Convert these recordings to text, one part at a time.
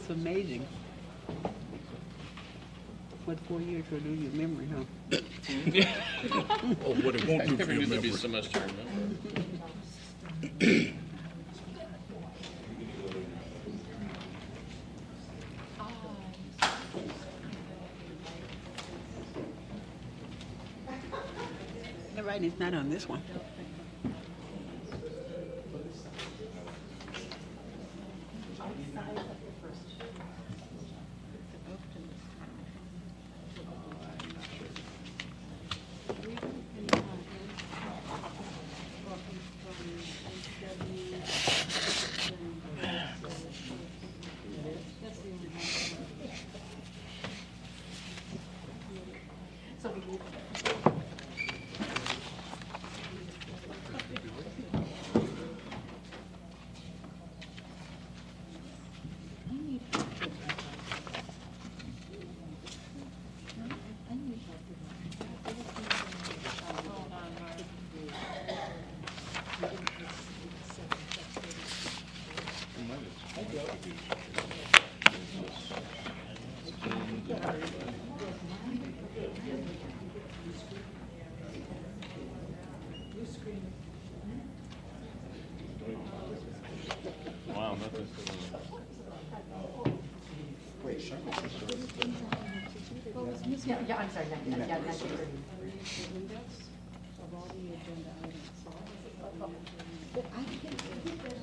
It's amazing what 4 years will do to your memory, huh? Oh, what it won't do for your Needs to be memory. so much to remember. The writing's not on this one. Wow, nothing. Yeah, I'm sorry. Yeah, that's Of all the agenda items. But I can't see that.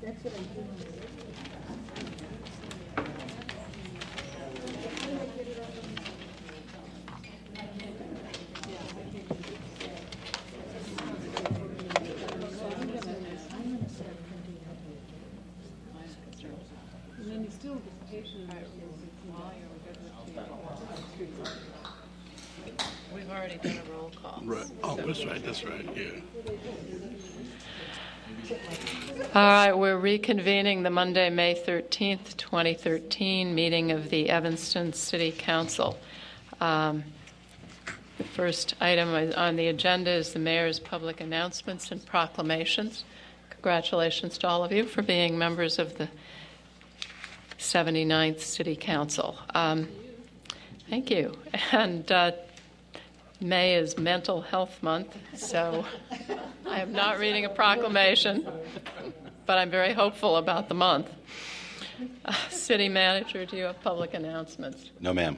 That's what I'm doing. And then you still get patient. We've already done a roll call. Right. Oh, that's right, yeah. All right, we're reconvening the Monday, May 13th, 2013 meeting of the Evanston City Council. The first item on the agenda is the mayor's public announcements and proclamations. Congratulations to all of you for being members of the 79th City Council. Thank you. And May is Mental Health Month, so I am not reading a proclamation, but I'm very hopeful about the month. City Manager, do you have public announcements? No, ma'am.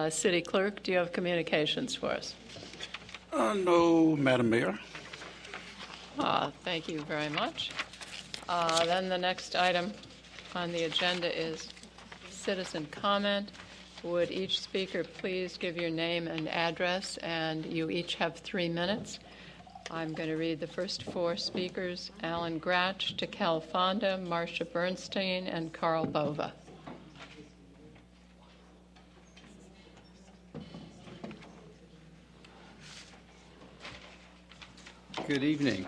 City Clerk, do you have communications for us? No, Madam Mayor. Thank you very much. Then the next item on the agenda is citizen comment. Would each speaker please give your name and address, and you each have 3 minutes. I'm going to read the first 4 speakers: Alan Gratch, Takel Fonda, Marcia Bernstein, and Carl Bova. Good evening.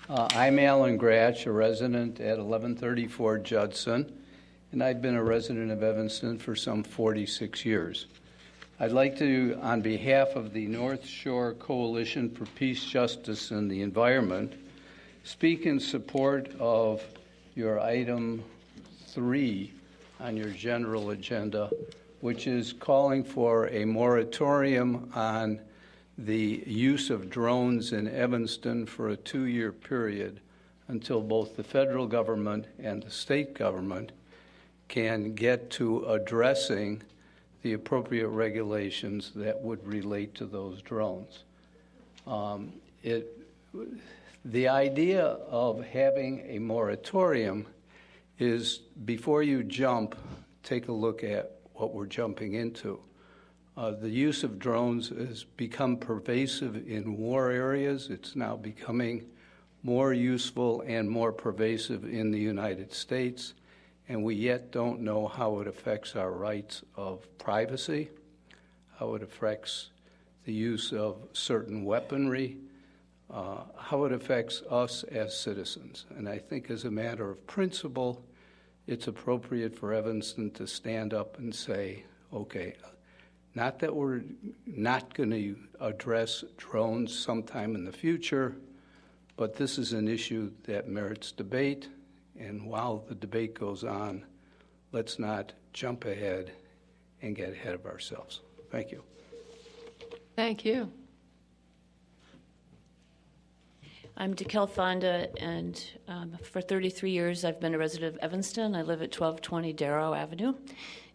I'm Alan Gratch, a resident at 1134 Judson, and I've been a resident of Evanston for some 46 years. I'd like to, on behalf of the North Shore Coalition for Peace, Justice, and the Environment, speak in support of your item 3 on your general agenda, which is calling for a moratorium on the use of drones in Evanston for a 2-year period until both the federal government and the state government can get to addressing the appropriate regulations that would relate to those drones. The idea of having a moratorium is, before you jump, take a look at what we're jumping into. The use of drones has become pervasive in war areas. It's now becoming more useful and more pervasive in the United States, and we yet don't know how it affects our rights of privacy, how it affects the use of certain weaponry, how it affects us as citizens. And I think as a matter of principle, it's appropriate for Evanston to stand up and say, okay, not that we're not going to address drones sometime in the future, but this is an issue that merits debate, and while the debate goes on, let's not jump ahead and get ahead of ourselves. Thank you. Thank you. I'm Dekel Fonda, and for 33 years I've been a resident of Evanston. I live at 1220 Darrow Avenue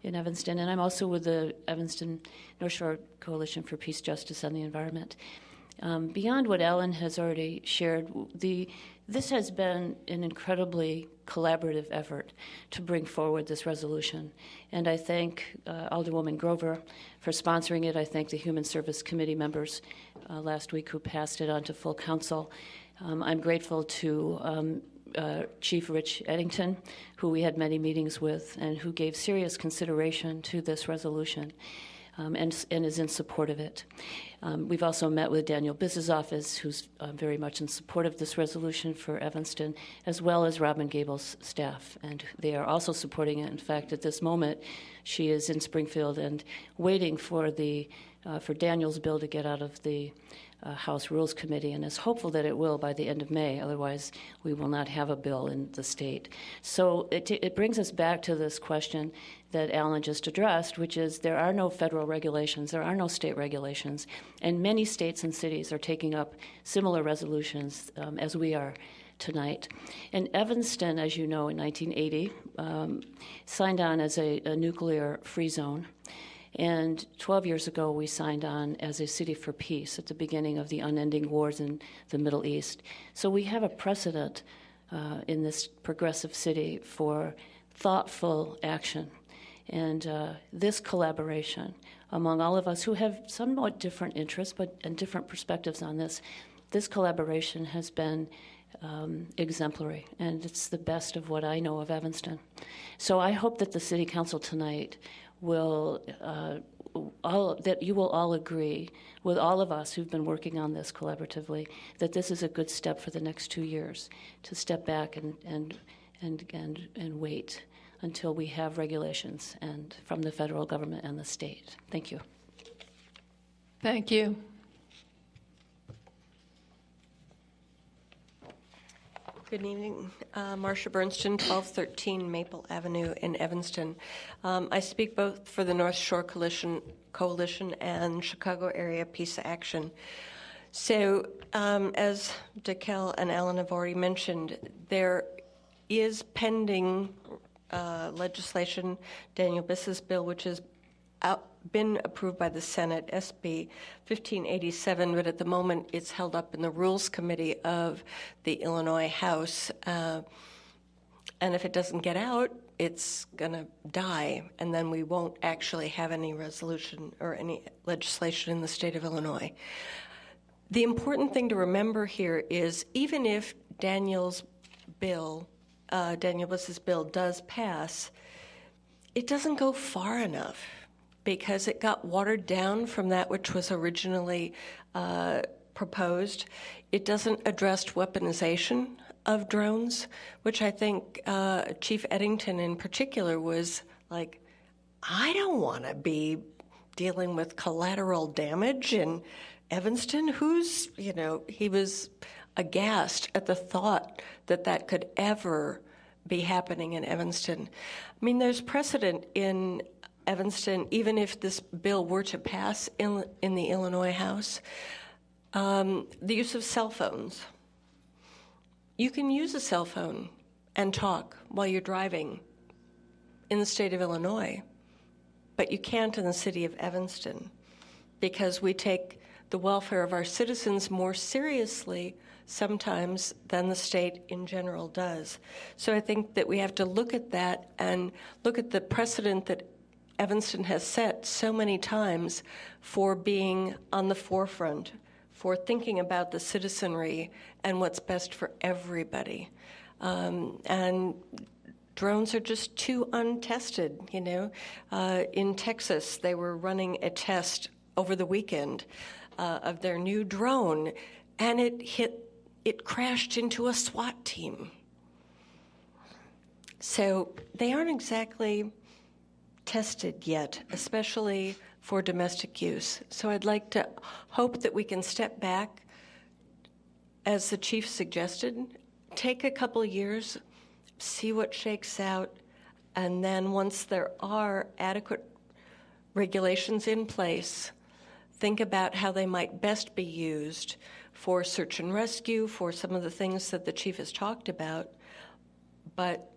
in Evanston, and I'm also with the Evanston North Shore Coalition for Peace, Justice, and the Environment. Beyond what Ellen has already shared, this has been an incredibly collaborative effort to bring forward this resolution. And I thank Alderwoman Grover for sponsoring it. I thank the Human Service Committee members last week who passed it on to full council. I'm grateful to Chief Rich Eddington, who we had many meetings with and who gave serious consideration to this resolution. And is in support of it. We've also met with Daniel Biss's office, who's very much in support of this resolution for Evanston, as well as Robin Gable's staff, and they are also supporting it. In fact, at this moment, she is in Springfield and waiting for for Daniel's bill to get out of the House Rules Committee, and is hopeful that it will by the end of May. Otherwise, we will not have a bill in the state. So it brings us back to this question that Alan just addressed, which is there are no federal regulations, there are no state regulations, and many states and cities are taking up similar resolutions as we are tonight. And Evanston, as you know, in 1980, signed on as a nuclear-free zone. And 12 years ago, we signed on as a city for peace at the beginning of the unending wars in the Middle East. So we have a precedent in this progressive city for thoughtful action. And this collaboration among all of us who have somewhat different interests and different perspectives on this collaboration has been exemplary, and it's the best of what I know of Evanston. So I hope that the City Council tonight will that you will all agree with all of us who've been working on this collaboratively that this is a good step for the next 2 years to step back and wait until we have regulations and from the federal government and the state. Thank you. Thank you. Good evening. Marcia Bernstein, 1213 Maple Avenue in Evanston. I speak both for the North Shore Coalition and Chicago Area Peace Action. So, as Dekel and Alan have already mentioned, there is pending legislation, Daniel Biss's bill, which has been approved by the Senate, SB 1587, but at the moment it's held up in the Rules Committee of the Illinois House. And if it doesn't get out, it's going to die, and then we won't actually have any resolution or any legislation in the state of Illinois. The important thing to remember here is even if Daniel Biss's bill does pass, it doesn't go far enough, because it got watered down from that which was originally proposed. It doesn't address weaponization of drones, which I think Chief Eddington in particular was like, I don't want to be dealing with collateral damage in Evanston. He was aghast at the thought that that could ever be happening in Evanston. I mean, there's precedent in Evanston, even if this bill were to pass in the Illinois House, the use of cell phones. You can use a cell phone and talk while you're driving in the state of Illinois, but you can't in the city of Evanston because we take the welfare of our citizens more seriously sometimes than the state in general does. So I think that we have to look at that and look at the precedent that Evanston has set so many times for being on the forefront, for thinking about the citizenry and what's best for everybody. And drones are just too untested, In Texas, they were running a test over the weekend of their new drone, and it crashed into a SWAT team. So they aren't exactly tested yet, especially for domestic use. So I'd like to hope that we can step back, as the chief suggested, take a couple years, see what shakes out, and then once there are adequate regulations in place, think about how they might best be used for search and rescue, for some of the things that the chief has talked about, but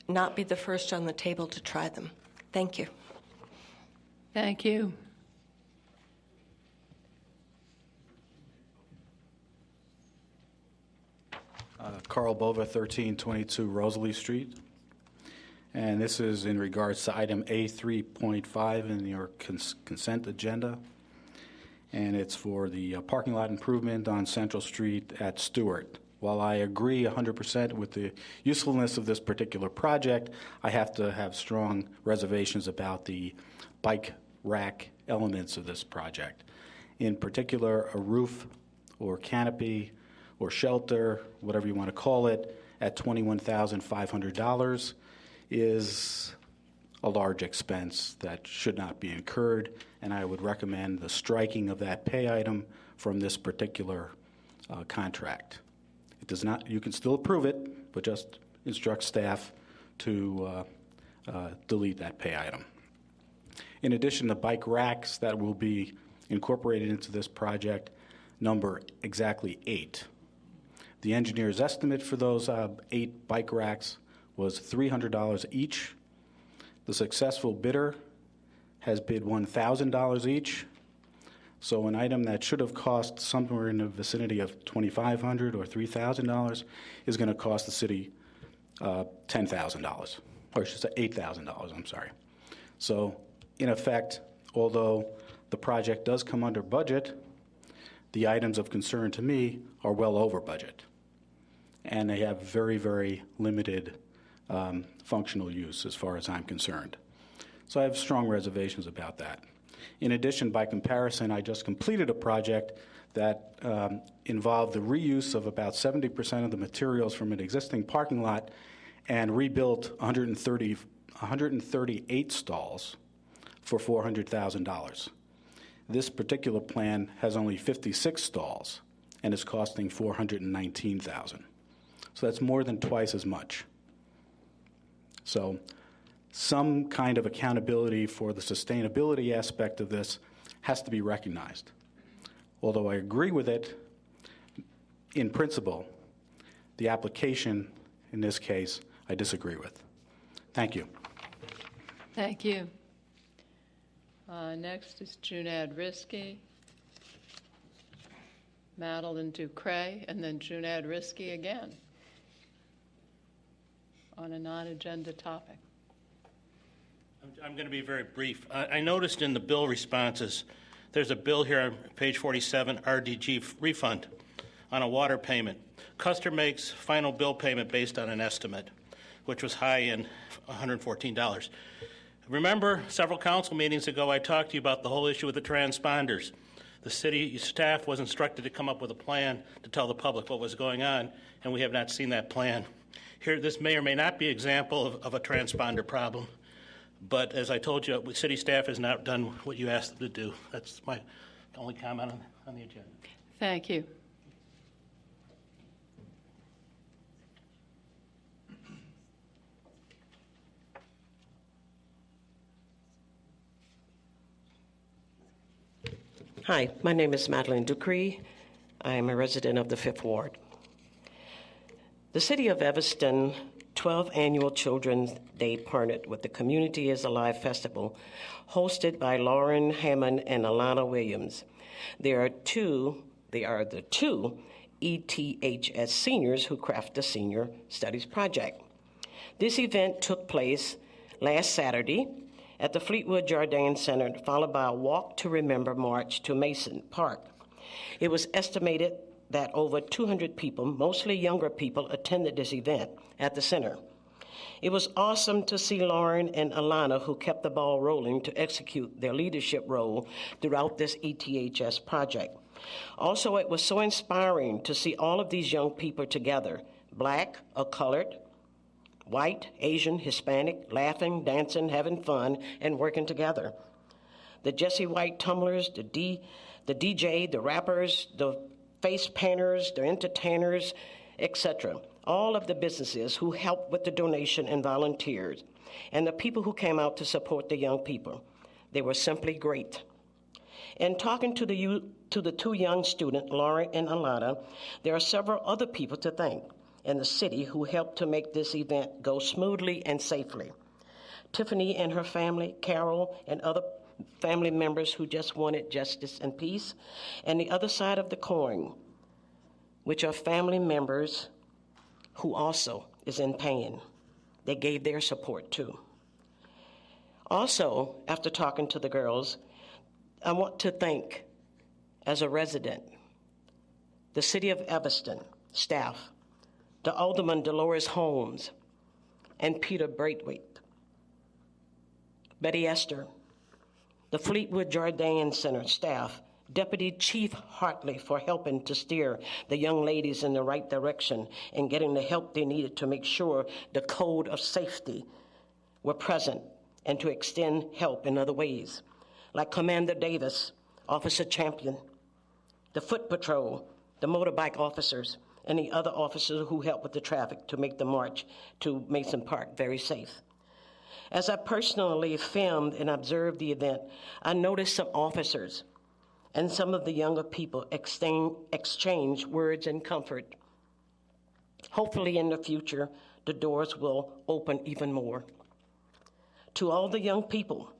not be the first on the table to try them. Thank you. Thank you. Carl Bova, 1322 Rosalie Street. And this is in regards to item A3.5 in your consent agenda. And it's for the parking lot improvement on Central Street at Stewart. While I agree 100% with the usefulness of this particular project, I have to have strong reservations about the bike rack elements of this project. In particular, a roof or canopy or shelter, whatever you want to call it, at $21,500 is a large expense that should not be incurred, and I would recommend the striking of that pay item from this particular contract. It does not. You can still approve it, but just instruct staff to delete that pay item. In addition, the bike racks that will be incorporated into this project number exactly 8. The engineer's estimate for those 8 bike racks was $300 each. The successful bidder has bid $1,000 each. So an item that should have cost somewhere in the vicinity of $2,500 or $3,000 is going to cost the city $10,000, or I should say $8,000, I'm sorry. So in effect, although the project does come under budget, the items of concern to me are well over budget. And they have very, very limited functional use as far as I'm concerned. So I have strong reservations about that. In addition, by comparison, I just completed a project that involved the reuse of about 70% of the materials from an existing parking lot and rebuilt 138 stalls for $400,000. This particular plan has only 56 stalls and is costing $419,000. So that's more than twice as much. So some kind of accountability for the sustainability aspect of this has to be recognized. Although I agree with it in principle, the application in this case I disagree with. Thank you. Thank you. Next is Junad Risky, Madeline Ducray, and then Junad Risky again on a non-agenda topic. I'm going to be very brief. I noticed in the bill responses, there's a bill here on page 47, RDG refund on a water payment. Custer makes final bill payment based on an estimate, which was high in $114. Remember, several council meetings ago, I talked to you about the whole issue with the transponders. The city staff was instructed to come up with a plan to tell the public what was going on, and we have not seen that plan. Here, this may or may not be an example of a transponder problem, but as I told you, city staff has not done what you asked them to do. That's my only comment on the agenda. Thank you. Hi, my name is Madeline Ducree. I am a resident of the 5th Ward. The City of Evanston 12th Annual Children's Day partnered with the Community is Alive Festival, hosted by Lauren Hammond and Alana Williams. They are the two ETHS seniors who craft the Senior Studies Project. This event took place last Saturday at the Fleetwood Jardine Center, followed by a Walk to Remember march to Mason Park. It was estimated that over 200 people, mostly younger people, attended this event at the center. It was awesome to see Lauren and Alana, who kept the ball rolling to execute their leadership role throughout this ETHS project. Also, it was so inspiring to see all of these young people together, black or colored, white, Asian, Hispanic, laughing, dancing, having fun, and working together. The Jesse White tumblers, the DJ, the rappers, the face painters, the entertainers, etc. All of the businesses who helped with the donation and volunteers, and the people who came out to support the young people. They were simply great. In talking to the two young students, Laura and Alana, there are several other people to thank in the city who helped to make this event go smoothly and safely. Tiffany and her family, Carol and other family members who just wanted justice and peace, and the other side of the coin, which are family members who also is in pain. They gave their support too. Also, after talking to the girls, I want to thank, as a resident, the City of Evanston staff, the Alderman Dolores Holmes, and Peter Braithwaite, Betty Esther, the Fleetwood Jordan Center staff, Deputy Chief Hartley for helping to steer the young ladies in the right direction and getting the help they needed to make sure the code of safety were present and to extend help in other ways, like Commander Davis, Officer Champion, the Foot Patrol, the motorbike officers, and the other officers who helped with the traffic to make the march to Mason Park very safe. As I personally filmed and observed the event, I noticed some officers and some of the younger people exchange words and comfort. Hopefully in the future, the doors will open even more. To all the young people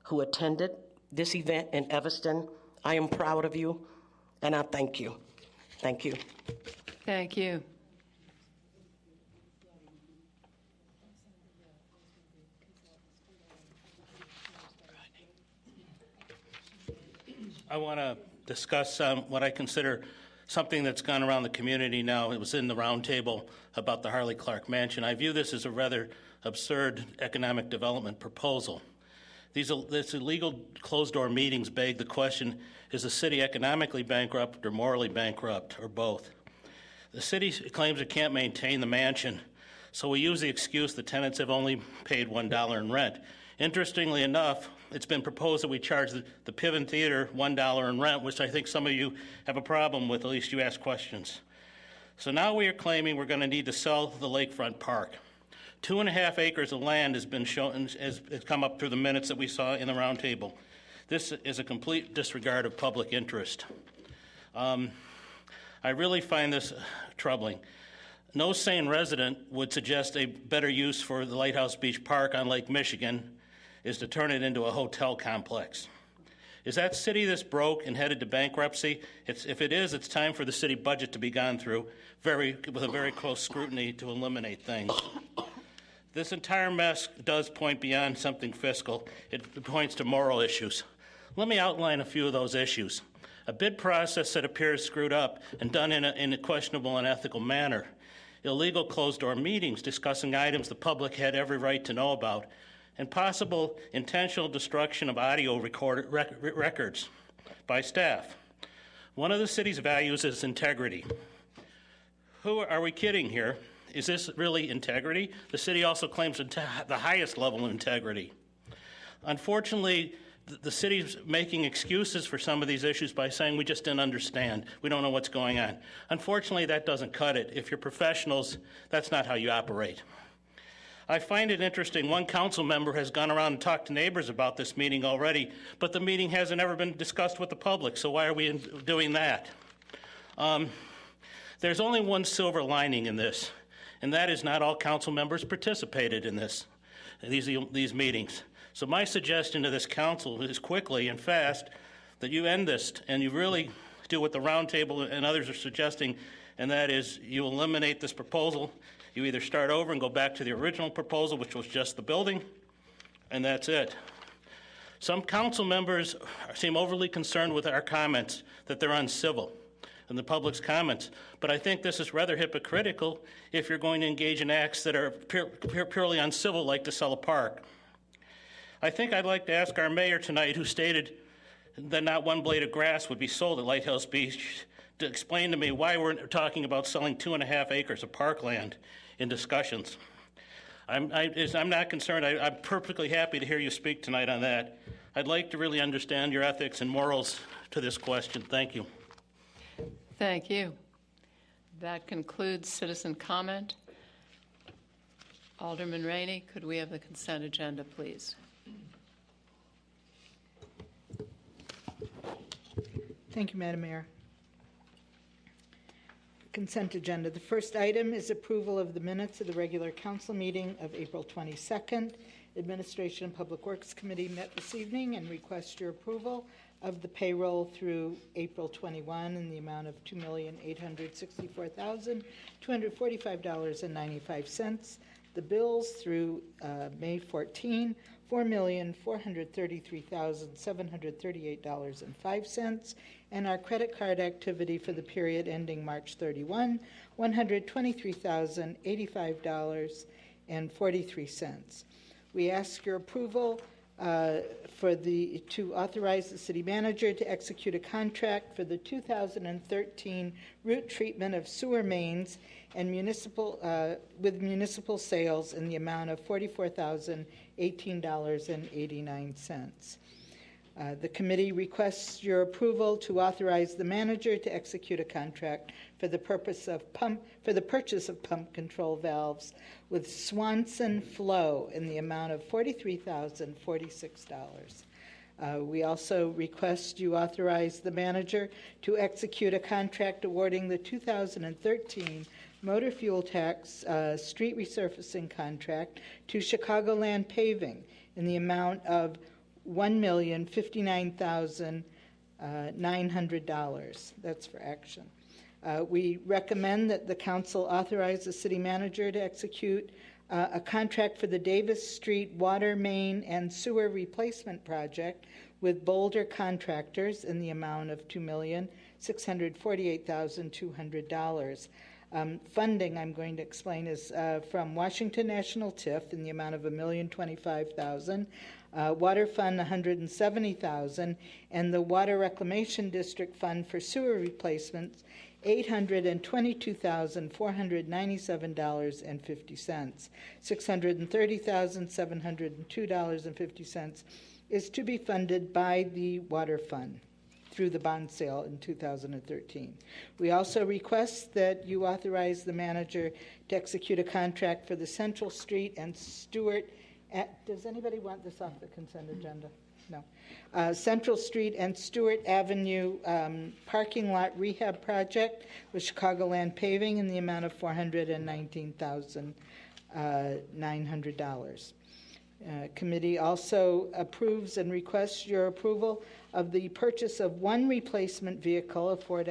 who attended this event in Evanston, I am proud of you, and I thank you. Thank you. Thank you. I want to discuss what I consider something that's gone around the community now. It was in the roundtable about the Harley Clark Mansion. I view this as a rather absurd economic development proposal. These illegal closed-door meetings beg the question, is the city economically bankrupt or morally bankrupt, or both? The city claims it can't maintain the mansion, so we use the excuse the tenants have only paid $1 in rent. Interestingly enough, it's been proposed that we charge the Piven Theater $1 in rent, which I think some of you have a problem with, at least you ask questions. So now we are claiming we're going to need to sell the lakefront park. 2.5 acres of land has been shown, has come up through the minutes that we saw in the roundtable. This is a complete disregard of public interest. I really find this troubling. No sane resident would suggest a better use for the Lighthouse Beach Park on Lake Michigan is to turn it into a hotel complex. Is that city this broke and headed to bankruptcy? If it is, it's time for the city budget to be gone through with a very close scrutiny to eliminate things. This entire mess does point beyond something fiscal. It points to moral issues. Let me outline a few of those issues. A bid process that appears screwed up and done in a questionable and ethical manner. Illegal closed-door meetings discussing items the public had every right to know about, and possible intentional destruction of audio records by staff. One of the city's values is integrity. Who are we kidding here? Is this really integrity? The city also claims the highest level of integrity. Unfortunately, the city's making excuses for some of these issues by saying we just didn't understand. We don't know what's going on. Unfortunately, that doesn't cut it. If you're professionals, that's not how you operate. I find it interesting, one council member has gone around and talked to neighbors about this meeting already, but the meeting hasn't ever been discussed with the public, so why are we doing that? There's only one silver lining in this, and that is not all council members participated in these meetings. So my suggestion to this council is quickly and fast that you end this and you really do what the roundtable and others are suggesting, and that is you eliminate this proposal. You either start over and go back to the original proposal, which was just the building, and that's it. Some council members seem overly concerned with our comments, that they're uncivil, and the public's comments. But I think this is rather hypocritical if you're going to engage in acts that are purely uncivil, like to sell a park. I think I'd like to ask our mayor tonight, who stated then not one blade of grass would be sold at Lighthouse Beach. To explain to me why we're talking about selling 2.5 acres of parkland in discussions. I'm not concerned. I'm perfectly happy to hear you speak tonight on that. I'd like to really understand your ethics and morals to this question. Thank you. Thank you. That concludes citizen comment. Alderman Rainey, could we have the consent agenda, please? Thank you, Madam Mayor. Consent agenda. The first item is approval of the minutes of the regular council meeting of April 22nd. Administration and Public Works Committee met this evening and request your approval of the payroll through April 21 in the amount of $2,864,245.95. The bills through May 14, $4,433,738.05, and our credit card activity for the period ending March 31, $123,085.43. We ask your approval to authorize the city manager to execute a contract for the 2013 route treatment of sewer mains and with municipal sales in the amount of $44,018.89. The committee requests your approval to authorize the manager to execute a contract for the purchase of pump control valves with Swanson Flow in the amount of $43,046. We also request you authorize the manager to execute a contract awarding the 2013 motor fuel tax street resurfacing contract to Chicagoland Paving in the amount of $1,059,900. That's for action. We recommend that the council authorize the city manager to execute a contract for the Davis Street water main and sewer replacement project with Boulder Contractors in the amount of $2,648,200. Funding, I'm going to explain, is from Washington National TIF in the amount of $1,025,000, Water Fund $170,000, and the Water Reclamation District Fund for sewer replacements $822,497.50. $630,702.50 is to be funded by the Water Fund through the bond sale in 2013. We also request that you authorize the manager to execute a contract for the Central Street and Stewart. Does anybody want this off the consent agenda? No. Central Street and Stewart Avenue parking lot rehab project with Chicagoland Paving in the amount of $419,900. Committee also approves and requests your approval of the purchase of one replacement vehicle, a Ford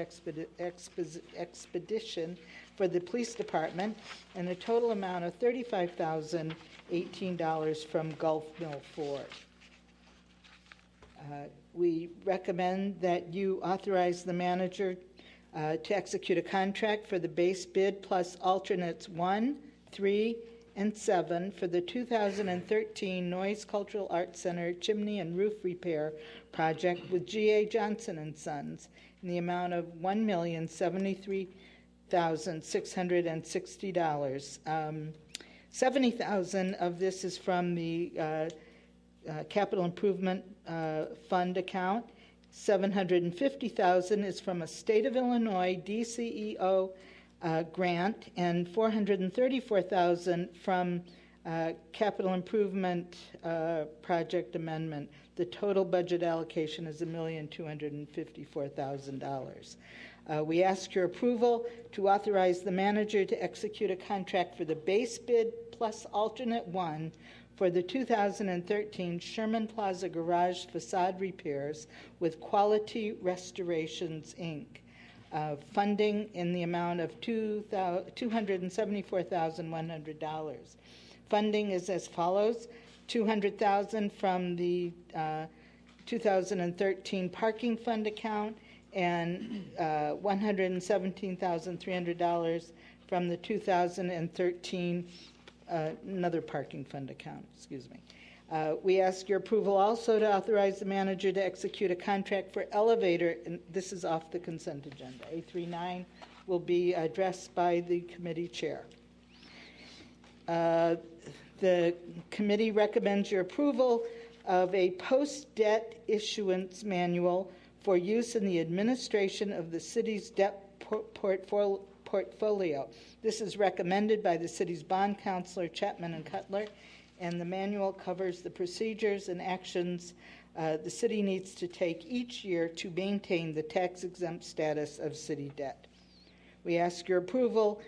Expedition, for the police department, and a total amount of $35,018 from Gulf Mill Ford. We recommend that you authorize the manager to execute a contract for the base bid plus alternates 1, 3, and 7 for the 2013 Noise Cultural Arts Center chimney and roof repair project with G.A. Johnson & Sons in the amount of $1,073,660. $70,000 of this is from the Capital Improvement Fund account. $750,000 is from a State of Illinois DCEO grant, and $434,000 from Capital Improvement Project Amendment. The total budget allocation is $1,254,000. We ask your approval to authorize the manager to execute a contract for the base bid plus alternate 1 for the 2013 Sherman Plaza Garage facade repairs with Quality Restorations, Inc. Funding in the amount of $274,100. Funding is as follows: $200,000 from the 2013 parking fund account and $117,300 from the 2013 another parking fund account. Excuse me. We ask your approval also to authorize the manager to execute a contract for elevator, and this is off the consent agenda. A39 will be addressed by the committee chair. The committee recommends your approval of a post-debt issuance manual for use in the administration of the city's debt portfolio. This is recommended by the city's bond counselor, Chapman and Cutler, and the manual covers the procedures and actions the city needs to take each year to maintain the tax-exempt status of city debt. We ask your approval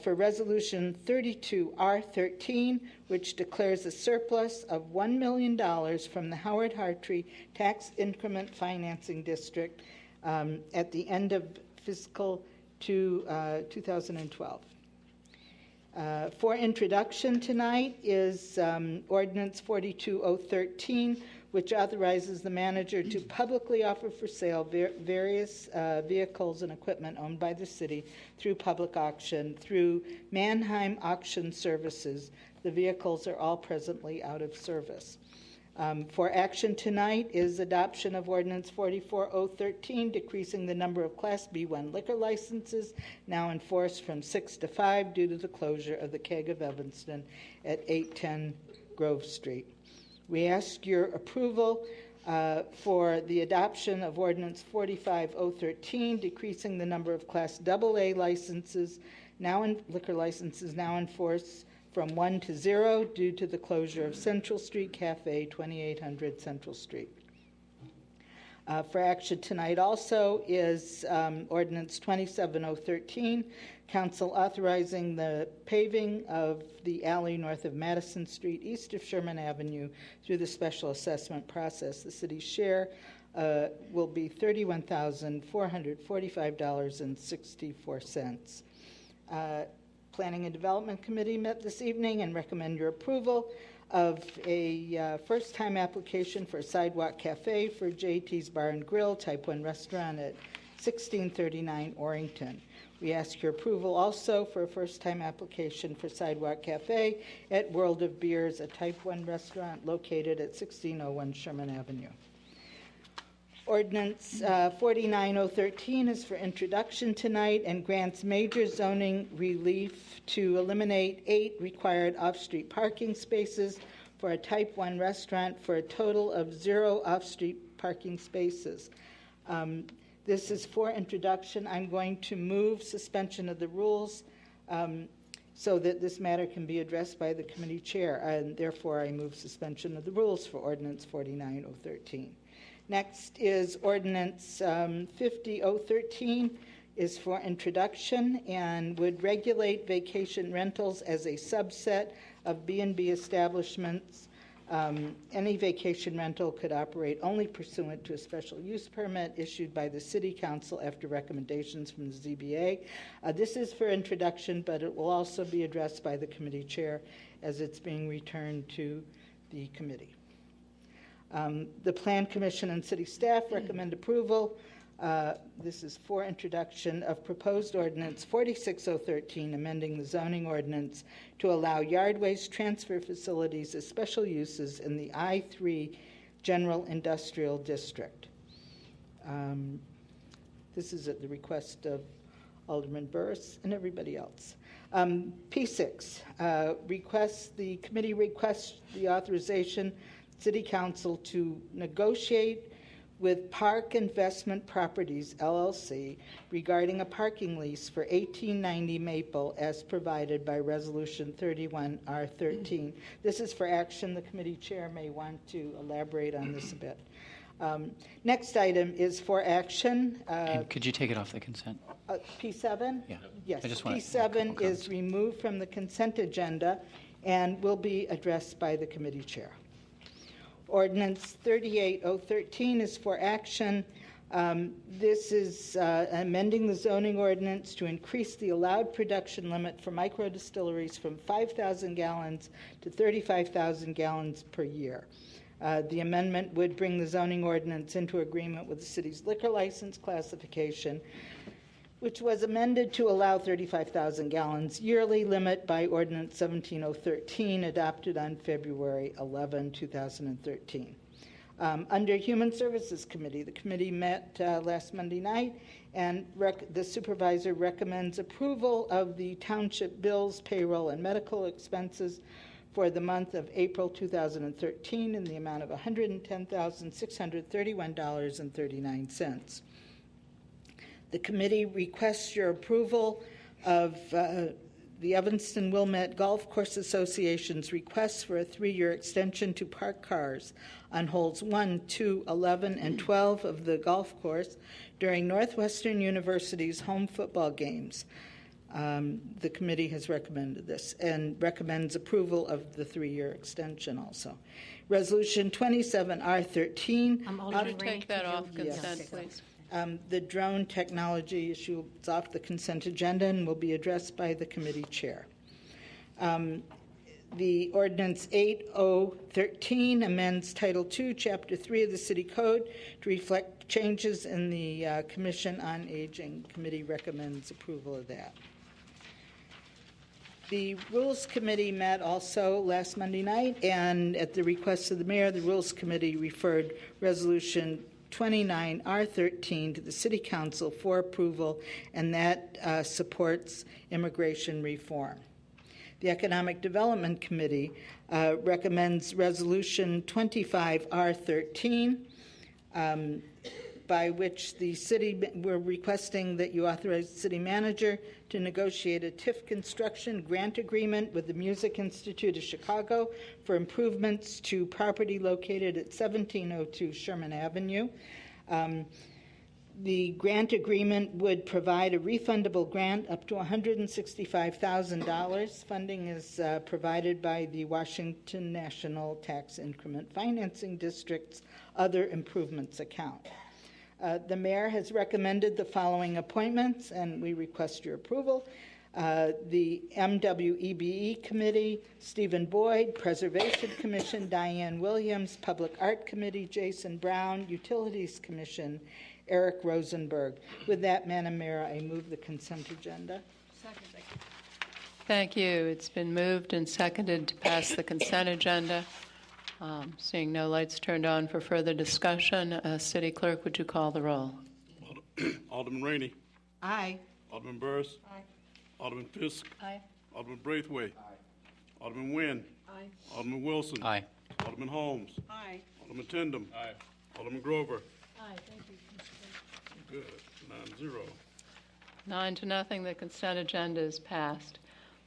for Resolution 32R13, which declares a surplus of $1 million from the Howard Hartree Tax Increment Financing District at the end of fiscal 2012. For introduction tonight is Ordinance 42013, which authorizes the manager to publicly offer for sale various vehicles and equipment owned by the city through public auction through Mannheim Auction Services. The vehicles are all presently out of service. For action tonight is adoption of Ordinance 44013, decreasing the number of Class B1 liquor licenses now in force from 6 to 5 due to the closure of the Keg of Evanston at 810 Grove Street. We ask your approval for the adoption of Ordinance 45013, decreasing the number of Class AA licenses liquor licenses now in force from 1 to 0 due to the closure of Central Street Cafe, 2800 Central Street. For action tonight also is Ordinance 27013, Council authorizing the paving of the alley north of Madison Street, east of Sherman Avenue, through the special assessment process. The city's share will be $31,445.64. Planning and Development Committee met this evening and recommend your approval of a first-time application for a sidewalk cafe for JT's Bar and Grill, Type 1 restaurant at 1639 Orrington. We ask your approval also for a first-time application for sidewalk cafe at World of Beers, a Type 1 restaurant located at 1601 Sherman Avenue. Ordinance 49013 is for introduction tonight and grants major zoning relief to eliminate 8 required off-street parking spaces for a Type 1 restaurant for a total of 0 off-street parking spaces. This is for introduction. I'm going to move suspension of the rules so that this matter can be addressed by the committee chair, and therefore I move suspension of the rules for Ordinance 49013. Next is Ordinance 50013 is for introduction and would regulate vacation rentals as a subset of B&B establishments. Any vacation rental could operate only pursuant to a special use permit issued by the City Council after recommendations from the ZBA. This is for introduction, but it will also be addressed by the committee chair as it's being returned to the committee. The Plan Commission and City staff recommend approval. This is for introduction of proposed ordinance 46013, amending the zoning ordinance to allow yard waste transfer facilities as special uses in the I-3 General Industrial District. This is at the request of Alderman Burris and everybody else. P6, the committee requests the authorization City Council to negotiate with Park Investment Properties, LLC, regarding a parking lease for 1890 Maple as provided by Resolution 31R13. This is for action. The committee chair may want to elaborate on this a bit. Next item is for action. Could you take it off the consent? P7? Yeah. Yes, P7 P7 is removed from the consent agenda and will be addressed by the committee chair. Ordinance 38013 is for action. This is amending the zoning ordinance to increase the allowed production limit for microdistilleries from 5,000 gallons to 35,000 gallons per year. The amendment would bring the zoning ordinance into agreement with the city's liquor license classification, which was amended to allow 35,000 gallons yearly limit by Ordinance 17013, adopted on February 11, 2013. Under Human Services Committee, the committee met last Monday night, and the supervisor recommends approval of the township bills, payroll, and medical expenses for the month of April 2013 in the amount of $110,631.39. The committee requests your approval of the Evanston Wilmette Golf Course Association's request for a 3-year extension to park cars on holes 1, 2, 11, and 12 of the golf course during Northwestern University's home football games. The committee has recommended this and recommends approval of the 3-year extension also. Resolution 27R13. Would you take that off consent, please? The drone technology issue is off the consent agenda and will be addressed by the committee chair. The Ordinance 8013 amends Title II, Chapter 3 of the City Code to reflect changes in the Commission on Aging. Committee recommends approval of that. The Rules Committee met also last Monday night, and at the request of the mayor, the Rules Committee referred Resolution 29R13 to the City Council for approval, and that supports immigration reform. The Economic Development Committee recommends Resolution 25R13, by which we're requesting that you authorize the city manager to negotiate a TIF construction grant agreement with the Music Institute of Chicago for improvements to property located at 1702 Sherman Avenue. The grant agreement would provide a refundable grant up to $165,000. Funding is provided by the Washington National Tax Increment Financing District's Other Improvements account. The mayor has recommended the following appointments, and we request your approval. The MWEBE Committee, Stephen Boyd; Preservation Commission, Diane Williams; Public Art Committee, Jason Brown; Utilities Commission, Eric Rosenberg. With that, Madam Mayor, I move the consent agenda. Second. Thank you. It's been moved and seconded to pass the consent agenda. Seeing no lights turned on for further discussion, City Clerk, would you call the roll? Alderman Rainey. Aye. Alderman Burris. Aye. Alderman Fisk. Aye. Alderman Braithwaite. Aye. Alderman Nguyen. Aye. Alderman Wilson. Aye. Alderman Holmes. Aye. Alderman Tindem. Aye. Alderman Grover. Aye. Thank you. Good. 9-0. 9-0, the consent agenda is passed.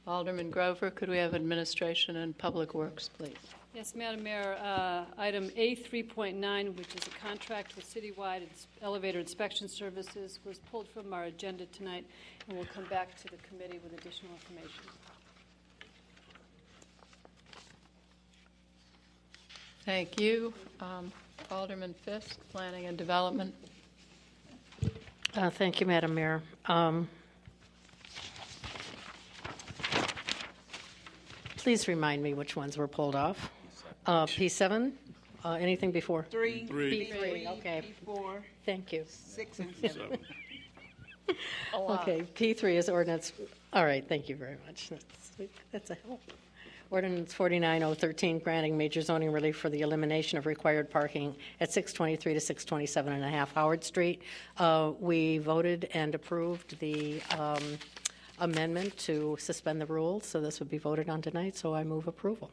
Alderman Grover, could we have administration and public works, please? Yes, Madam Mayor, item A3.9, which is a contract with citywide elevator inspection services, was pulled from our agenda tonight and will come back to the committee with additional information. Thank you. Alderman Fisk, Planning and Development. Thank you, Madam Mayor. Please remind me which ones were pulled off. P7, anything before? Three. P3, okay. P4. Thank you. 6 and 7. Okay, P3 is ordinance. All right, thank you very much. That's a help. Ordinance 49013, granting major zoning relief for the elimination of required parking at 623 to 627.5 Howard Street. We voted and approved the amendment to suspend the rules, so this would be voted on tonight, so I move approval.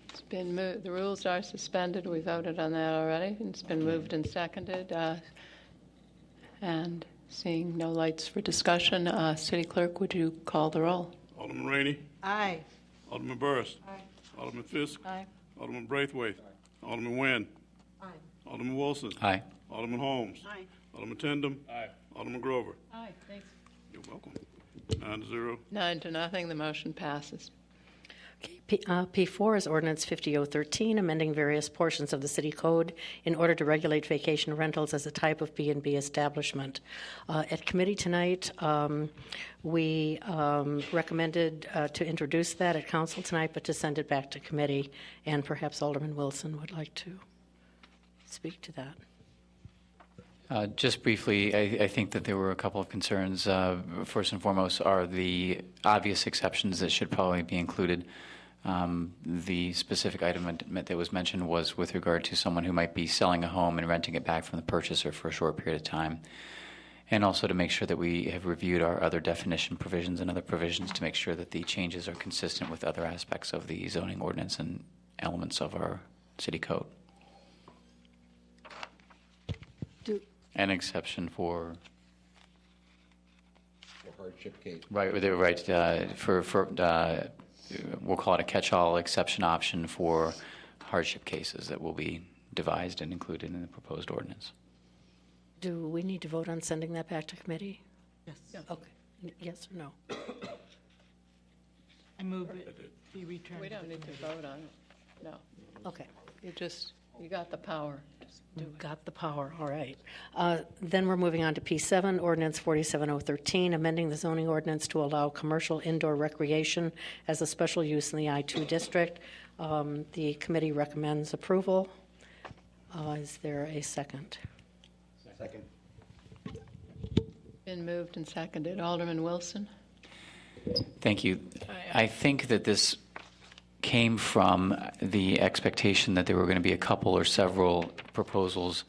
It's been moved. The rules are suspended. We voted on that already. It's been moved and seconded. And seeing no lights for discussion, City Clerk, would you call the roll? Alderman Rainey. Aye. Alderman Burris. Aye. Alderman Fisk. Aye. Alderman Braithwaite. Aye. Alderman Nguyen. Aye. Alderman Wilson. Aye. Alderman Holmes. Aye. Alderman Tindem. Aye. Alderman Grover. Aye. Thanks. You're welcome. 9-0. 9-0, the motion passes. Okay, P4 is ordinance 50013, amending various portions of the city code in order to regulate vacation rentals as a type of B&B establishment. At committee tonight, we recommended to introduce that at council tonight, but to send it back to committee, and perhaps Alderman Wilson would like to speak to that. Just briefly, I think that there were a couple of concerns. First and foremost are the obvious exceptions that should probably be included. The specific item that was mentioned was with regard to someone who might be selling a home and renting it back from the purchaser for a short period of time. And also to make sure that we have reviewed our other definition provisions and other provisions to make sure that the changes are consistent with other aspects of the zoning ordinance and elements of our city code. An exception for hardship case. Right, we'll call it a catch-all exception option for hardship cases that will be devised and included in the proposed ordinance. Do we need to vote on sending that back to committee? Yes. Okay. Yes or no? I move it be returned. We don't need to vote on it. No. Okay. You got the power. You've got the power, all right. Then we're moving on to P7, Ordinance 47013, amending the zoning ordinance to allow commercial indoor recreation as a special use in the I-2 district. The committee recommends approval. Is there a second? Second. Been moved and seconded. Alderman Wilson. Thank you. I think that this came from the expectation that there were going to be a couple or several proposals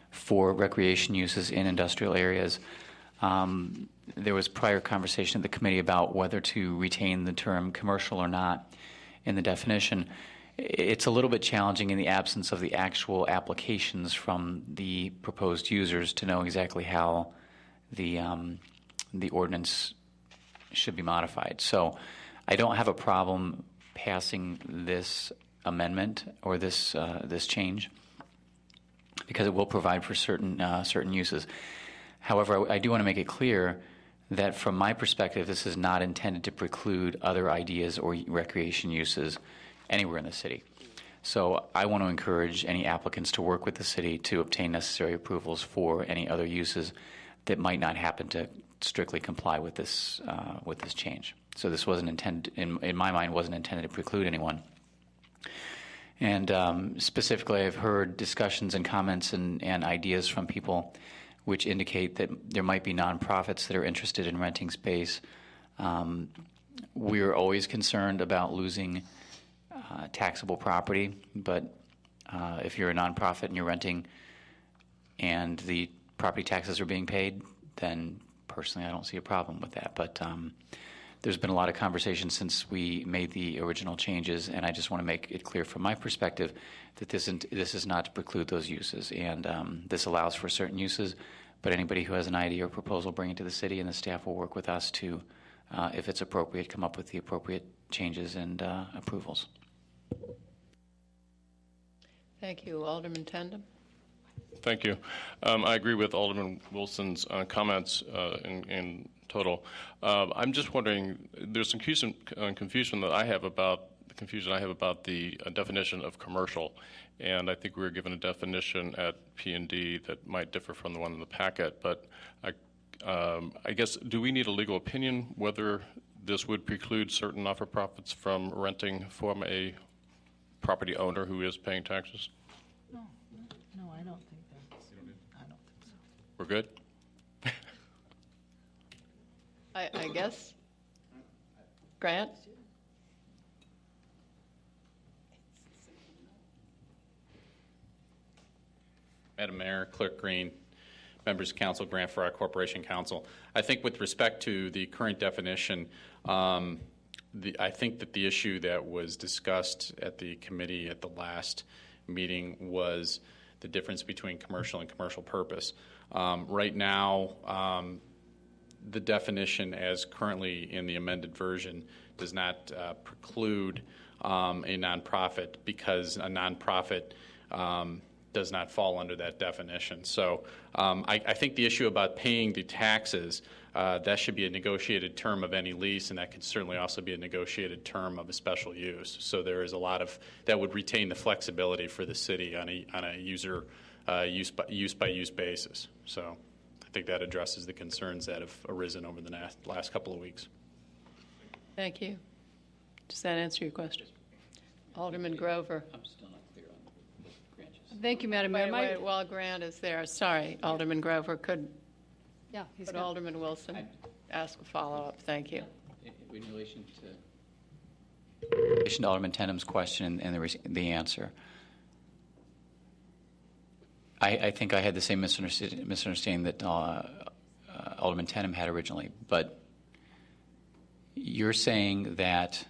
for recreation uses in industrial areas. There was prior conversation at the committee about whether to retain the term commercial or not in the definition. It's a little bit challenging in the absence of the actual applications from the proposed users to know exactly how the ordinance should be modified. So I don't have a problem passing this amendment or this change because it will provide for certain uses. However, I do want to make it clear that from my perspective, this is not intended to preclude other ideas or recreation uses anywhere in the city. So I want to encourage any applicants to work with the city to obtain necessary approvals for any other uses that might not happen to strictly comply with this change. So this wasn't intended, in my mind, wasn't intended to preclude anyone. And specifically, I've heard discussions and comments and ideas from people which indicate that there might be nonprofits that are interested in renting space. We're always concerned about losing taxable property, but if you're a nonprofit and you're renting and the property taxes are being paid, then personally I don't see a problem with that. But there's been a lot of conversation since we made the original changes, and I just want to make it clear from my perspective that this is not to preclude those uses, and this allows for certain uses, but anybody who has an idea or proposal, bring it to the city, and the staff will work with us to, if it's appropriate, come up with the appropriate changes and approvals. Thank you. Alderman Tandem. Thank you. I agree with Alderman Wilson's comments in total. I'm just wondering, there's some confusion that I have about the definition of commercial, and I think we were given a definition at P&D that might differ from the one in the packet. But I guess, do we need a legal opinion whether this would preclude certain not-for-profits from renting from a property owner who is paying taxes? No, I don't think that's. I don't think so. We're good? I guess. Grant? Madam Mayor, Clerk Green, members of council, Grant Farrar Corporation Council. I think with respect to the current definition, I think that the issue that was discussed at the committee at the last meeting was the difference between commercial and commercial purpose. Right now, the definition as currently in the amended version does not preclude a nonprofit because a nonprofit does not fall under that definition. So I think the issue about paying the taxes, that should be a negotiated term of any lease, and that could certainly also be a negotiated term of a special use. So there is a lot of, that would retain the flexibility for the city on a user use by use basis. So I think that addresses the concerns that have arisen over the last couple of weeks. Thank you. Does that answer your question? Alderman Grover. I'm still not clear on the branches. Thank you, Madam Mayor. Wait, while Grant is there, sorry, Alderman Grover, could he's could got- Alderman Wilson ask a follow-up? Thank you. In relation to Alderman Tenham's question and the answer, I think I had the same misunderstanding that Alderman Tenham had originally, but you're saying that,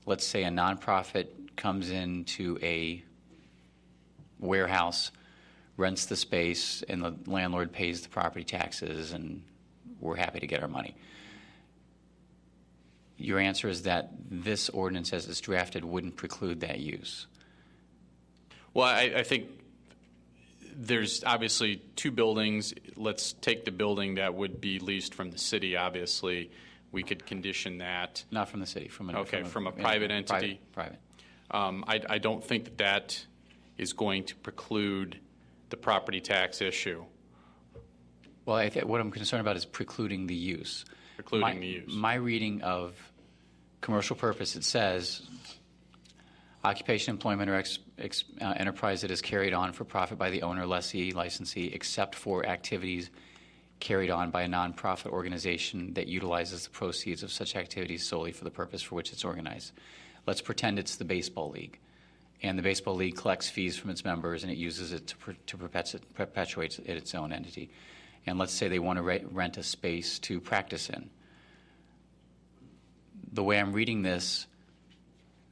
let's say a nonprofit comes into a warehouse, rents the space, and the landlord pays the property taxes, and we're happy to get our money. Your answer is that this ordinance as it's drafted wouldn't preclude that use. Well, I think there's obviously two buildings. Let's take the building that would be leased from the city, obviously. We could condition that. Not from the city, from a private entity. Private. I don't think that that is going to preclude the property tax issue. Well, what I'm concerned about is precluding the use. Precluding the use. My reading of commercial purpose, it says occupation, employment, or enterprise that is carried on for profit by the owner, lessee, licensee, except for activities carried on by a nonprofit organization that utilizes the proceeds of such activities solely for the purpose for which it's organized. Let's pretend it's the baseball league, and the baseball league collects fees from its members and it uses it to perpetuate its own entity. And let's say they want to rent a space to practice in. The way I'm reading this,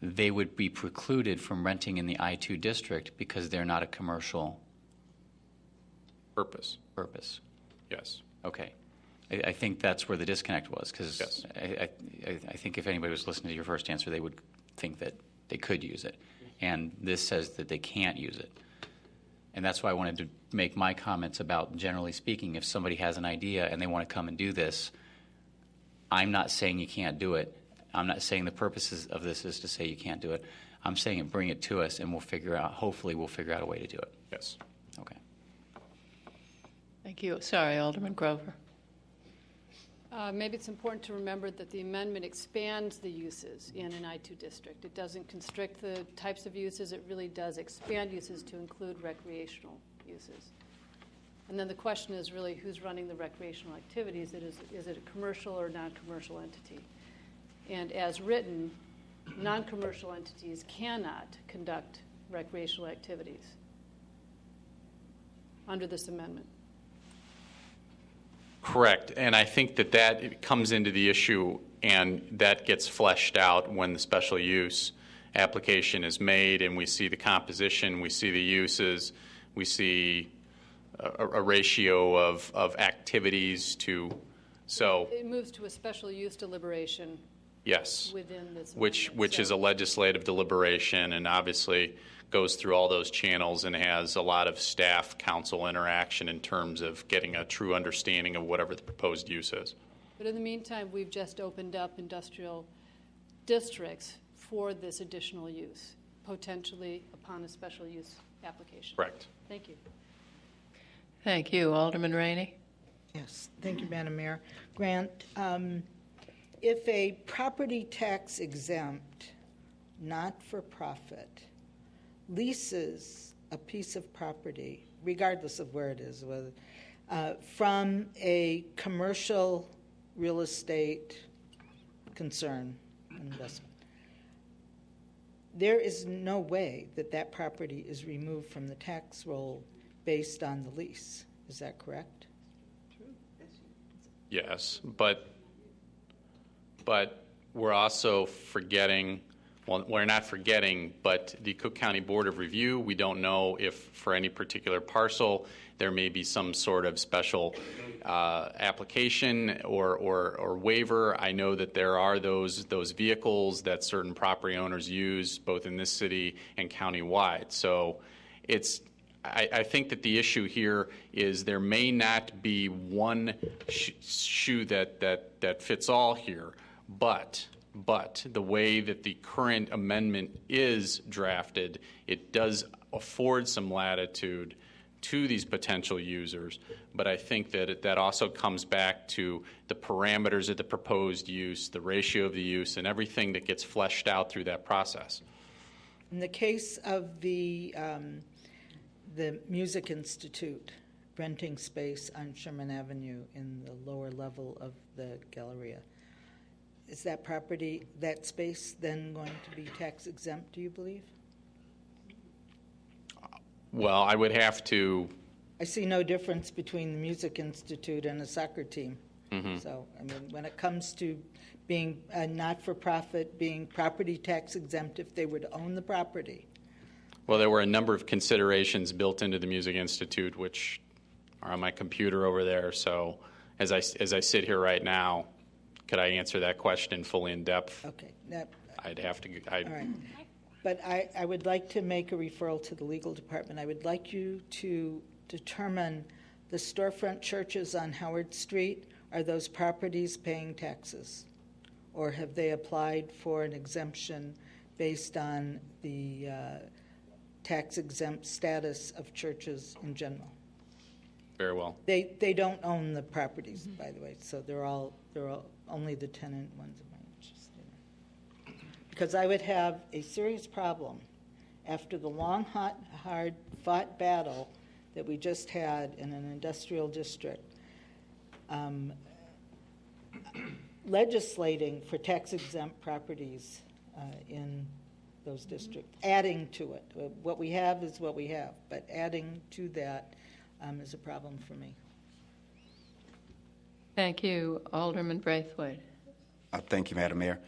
they would be precluded from renting in the I-2 district because they're not a commercial purpose. Yes. Okay. I think that's where the disconnect was, because yes. I think if anybody was listening to your first answer, they would think that they could use it. And this says that they can't use it. And that's why I wanted to make my comments about, generally speaking, if somebody has an idea and they want to come and do this, I'm not saying you can't do it. I'm not saying the purpose of this is to say you can't do it. I'm saying bring it to us and we'll figure out, hopefully we'll figure out a way to do it. Yes. Okay. Thank you. Sorry, Alderman Grover. Maybe it's important to remember that the amendment expands the uses in an I-2 district. It doesn't constrict the types of uses. It really does expand uses to include recreational uses. And then the question is really who's running the recreational activities. Is it a commercial or non-commercial entity? And as written, non-commercial entities cannot conduct recreational activities under this amendment. Correct. And I think that comes into the issue, and that gets fleshed out when the special use application is made and we see the composition, we see the uses, we see a ratio of activities to, so. It moves to a special use deliberation. Yes. Within this which is a legislative deliberation and obviously goes through all those channels and has a lot of staff council interaction in terms of getting a true understanding of whatever the proposed use is. But in the meantime, we've just opened up industrial districts for this additional use, potentially upon a special use application. Correct. Thank you. Thank you. Alderman Rainey. Yes, thank you, Madam Mayor. Grant, if a property tax exempt, not-for-profit, leases a piece of property, regardless of where it is, whether, from a commercial real estate concern investment, there is no way that that property is removed from the tax roll based on the lease. Is that correct? Yes, but we're also forgetting, well, we're not forgetting, but the Cook County Board of Review, we don't know if for any particular parcel there may be some sort of special application or waiver. I know that there are those vehicles that certain property owners use both in this city and countywide. So I think that the issue here is there may not be one shoe that fits all here, but the way that the current amendment is drafted, it does afford some latitude to these potential users. But I think that that also comes back to the parameters of the proposed use, the ratio of the use, and everything that gets fleshed out through that process. In the case of the the Music Institute renting space on Sherman Avenue in the lower level of the Galleria. Is that property, that space, then going to be tax exempt, do you believe? Well, I would have to. I see no difference between the Music Institute and a soccer team. Mm-hmm. So, I mean, when it comes to being a not-for-profit, being property tax exempt if they were to own the property. Well, there were a number of considerations built into the Music Institute, which are on my computer over there. So, as I sit here right now, could I answer that question fully in depth? Okay. I'd have to. All right. But I would like to make a referral to the legal department. I would like you to determine the storefront churches on Howard Street, are those properties paying taxes? Or have they applied for an exemption based on the tax exempt status of churches in general? Very well. They don't own the properties, by the way, so they're all only the tenant ones of my interest in. Because I would have a serious problem after the long, hard fought battle that we just had in an industrial district, legislating for tax exempt properties in those districts, adding to it. What we have is what we have, but adding to that is a problem for me. Thank you. Alderman Braithwaite. Thank you, Madam Mayor.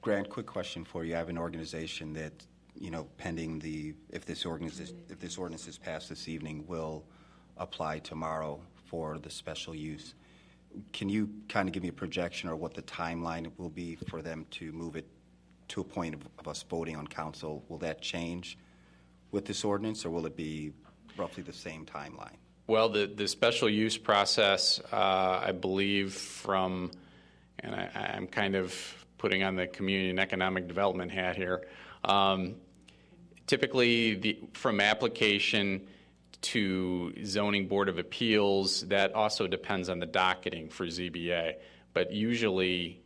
Grant, quick question for you. I have an organization that, pending if this ordinance is passed this evening, will apply tomorrow for the special use. Can you kind of give me a projection or what the timeline will be for them to move it to a point of us voting on council? Will that change with this ordinance, or will it be roughly the same timeline? Well, the special use process, I believe and I'm kind of putting on the community and economic development hat here. Typically, from application to zoning board of appeals, that also depends on the docketing for ZBA. But usually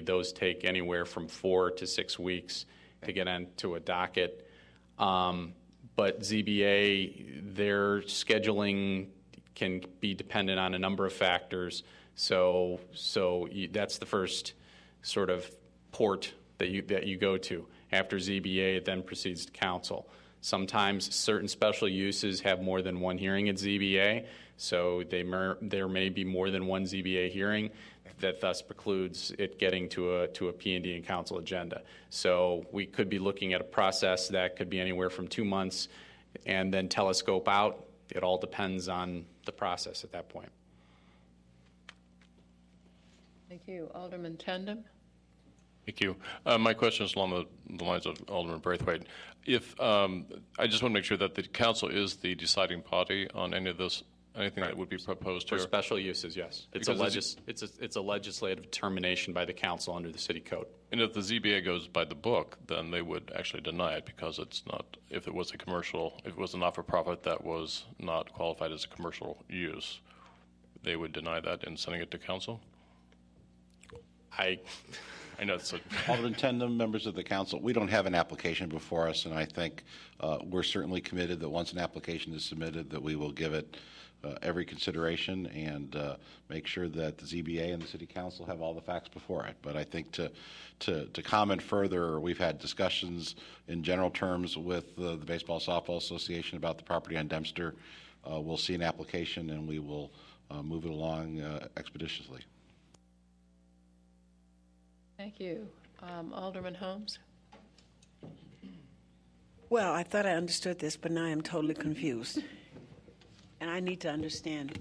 those take anywhere from 4 to 6 weeks to get onto a docket. But ZBA, their scheduling can be dependent on a number of factors. So that's the first sort of port that you go to. After ZBA, it then proceeds to council. Sometimes certain special uses have more than one hearing at ZBA, so there may be more than one ZBA hearing that thus precludes it getting to a P&D and council agenda. So we could be looking at a process that could be anywhere from 2 months and then telescope out. It all depends on the process at that point. Thank you. Alderman Tendem. Thank you. My question is along the lines of Alderman Braithwaite. I just want to make sure that the council is the deciding body on any of this, anything that would be proposed for here. special uses. Yes, it's a legislative determination by the council under the city code. And if the ZBA goes by the book, then they would actually deny it because it's not. If it was a not-for-profit that was not qualified as a commercial use, they would deny that in sending it to council. I know it's Alderman Tendem, members of the council, we don't have an application before us, and I think we're certainly committed that once an application is submitted that we will give it every consideration and make sure that the ZBA and the City Council have all the facts before it. But I think to comment further, we've had discussions in general terms with the Baseball Softball Association about the property on Dempster. We'll see an application and we will move it along expeditiously. Thank you. Alderman Holmes. Well, I thought I understood this, but now I'm totally confused. And I need to understand.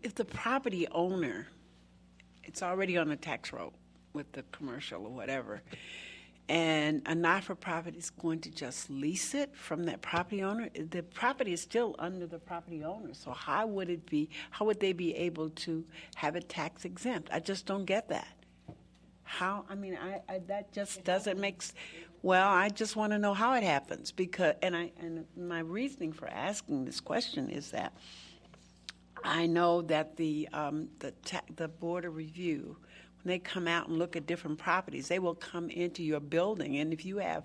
If the property owner, it's already on the tax roll with the commercial or whatever, and a not-for-profit is going to just lease it from that property owner, the property is still under the property owner. So how would they be able to have it tax exempt? I just don't get that. How? I mean, that just doesn't make. Well, I just want to know how it happens because, and my reasoning for asking this question is that I know that the Board of Review, when they come out and look at different properties, they will come into your building, and if you have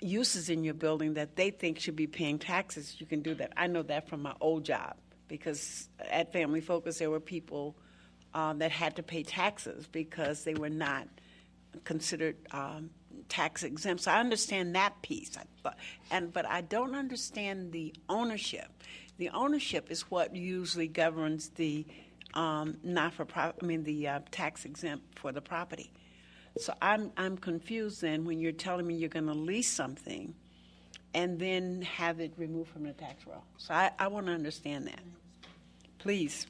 uses in your building that they think should be paying taxes, you can do that. I know that from my old job, because at Family Focus there were people that had to pay taxes because they were not considered tax exempt. So I understand that piece, but I don't understand the ownership. The ownership is what usually governs the the tax exempt for the property. So I'm confused then when you're telling me you're going to lease something and then have it removed from the tax roll. So I want to understand that. Please.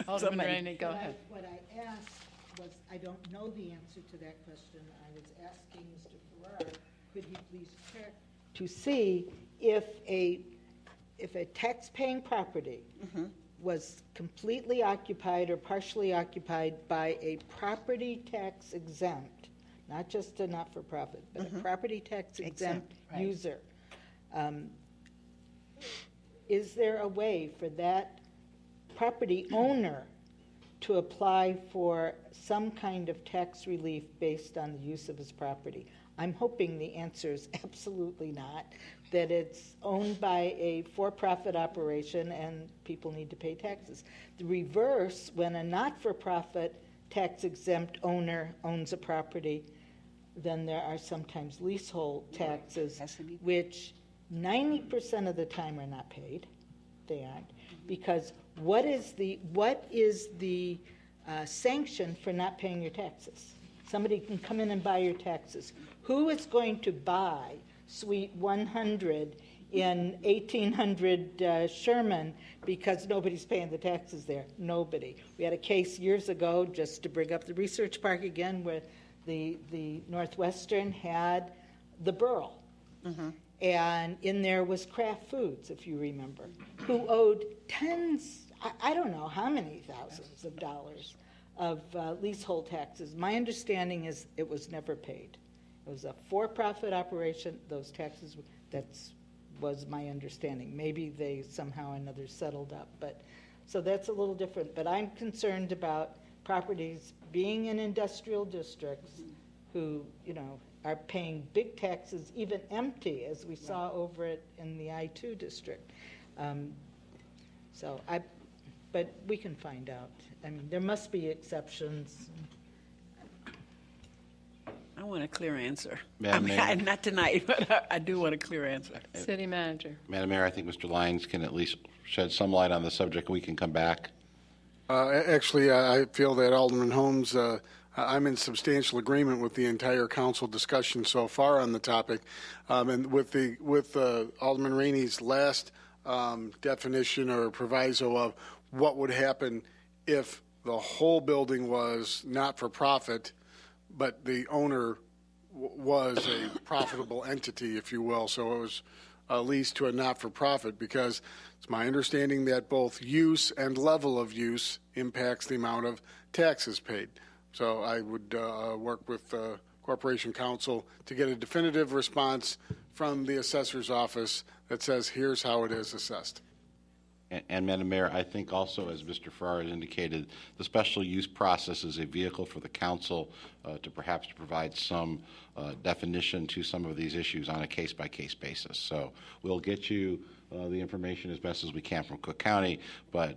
Alderman Rainey, go ahead. What I asked was, I don't know the answer to that question. I was asking Mr. Farrar, could he please check to see if a tax-paying property was completely occupied or partially occupied by a property tax exempt, not just a not-for-profit, but a property tax exempt user. Is there a way for that property owner to apply for some kind of tax relief based on the use of his property? I'm hoping the answer is absolutely not, that it's owned by a for-profit operation and people need to pay taxes. The reverse, when a not-for-profit tax-exempt owner owns a property, then there are sometimes leasehold taxes, which 90% of the time are not paid. They aren't. Because what is the sanction for not paying your taxes? Somebody can come in and buy your taxes. Who is going to buy Suite 100 in 1800 Sherman because nobody's paying the taxes there? Nobody. We had a case years ago, just to bring up the research park again, where the Northwestern had the Burl. And in there was Kraft Foods, if you remember, who owed tens, I don't know how many thousands of dollars of leasehold taxes. My understanding is it was never paid. It was a for-profit operation. Those taxes, was my understanding. Maybe they somehow or another settled up. So that's a little different. But I'm concerned about properties being in industrial districts who, are paying big taxes, even empty, as we saw over in the I-2 district. But we can find out. I mean, there must be exceptions. I want a clear answer. Madam Mayor. Not tonight, but I do want a clear answer. City Manager. Madam Mayor, I think Mr. Lyons can at least shed some light on the subject. We can come back. Actually, I feel that Alderman Holmes, I'm in substantial agreement with the entire council discussion so far on the topic, and with Alderman Rainey's last definition or proviso of what would happen if the whole building was not for profit, but the owner was a profitable entity, if you will. So it was leased to a not-for-profit, because it's my understanding that both use and level of use impacts the amount of taxes paid. So I would work with Corporation Counsel to get a definitive response from the assessor's office that says, here's how it is assessed. And Madam Mayor, I think also, as Mr. Farrar has indicated, the special use process is a vehicle for the council to perhaps provide some definition to some of these issues on a case-by-case basis. So we'll get you the information as best as we can from Cook County, but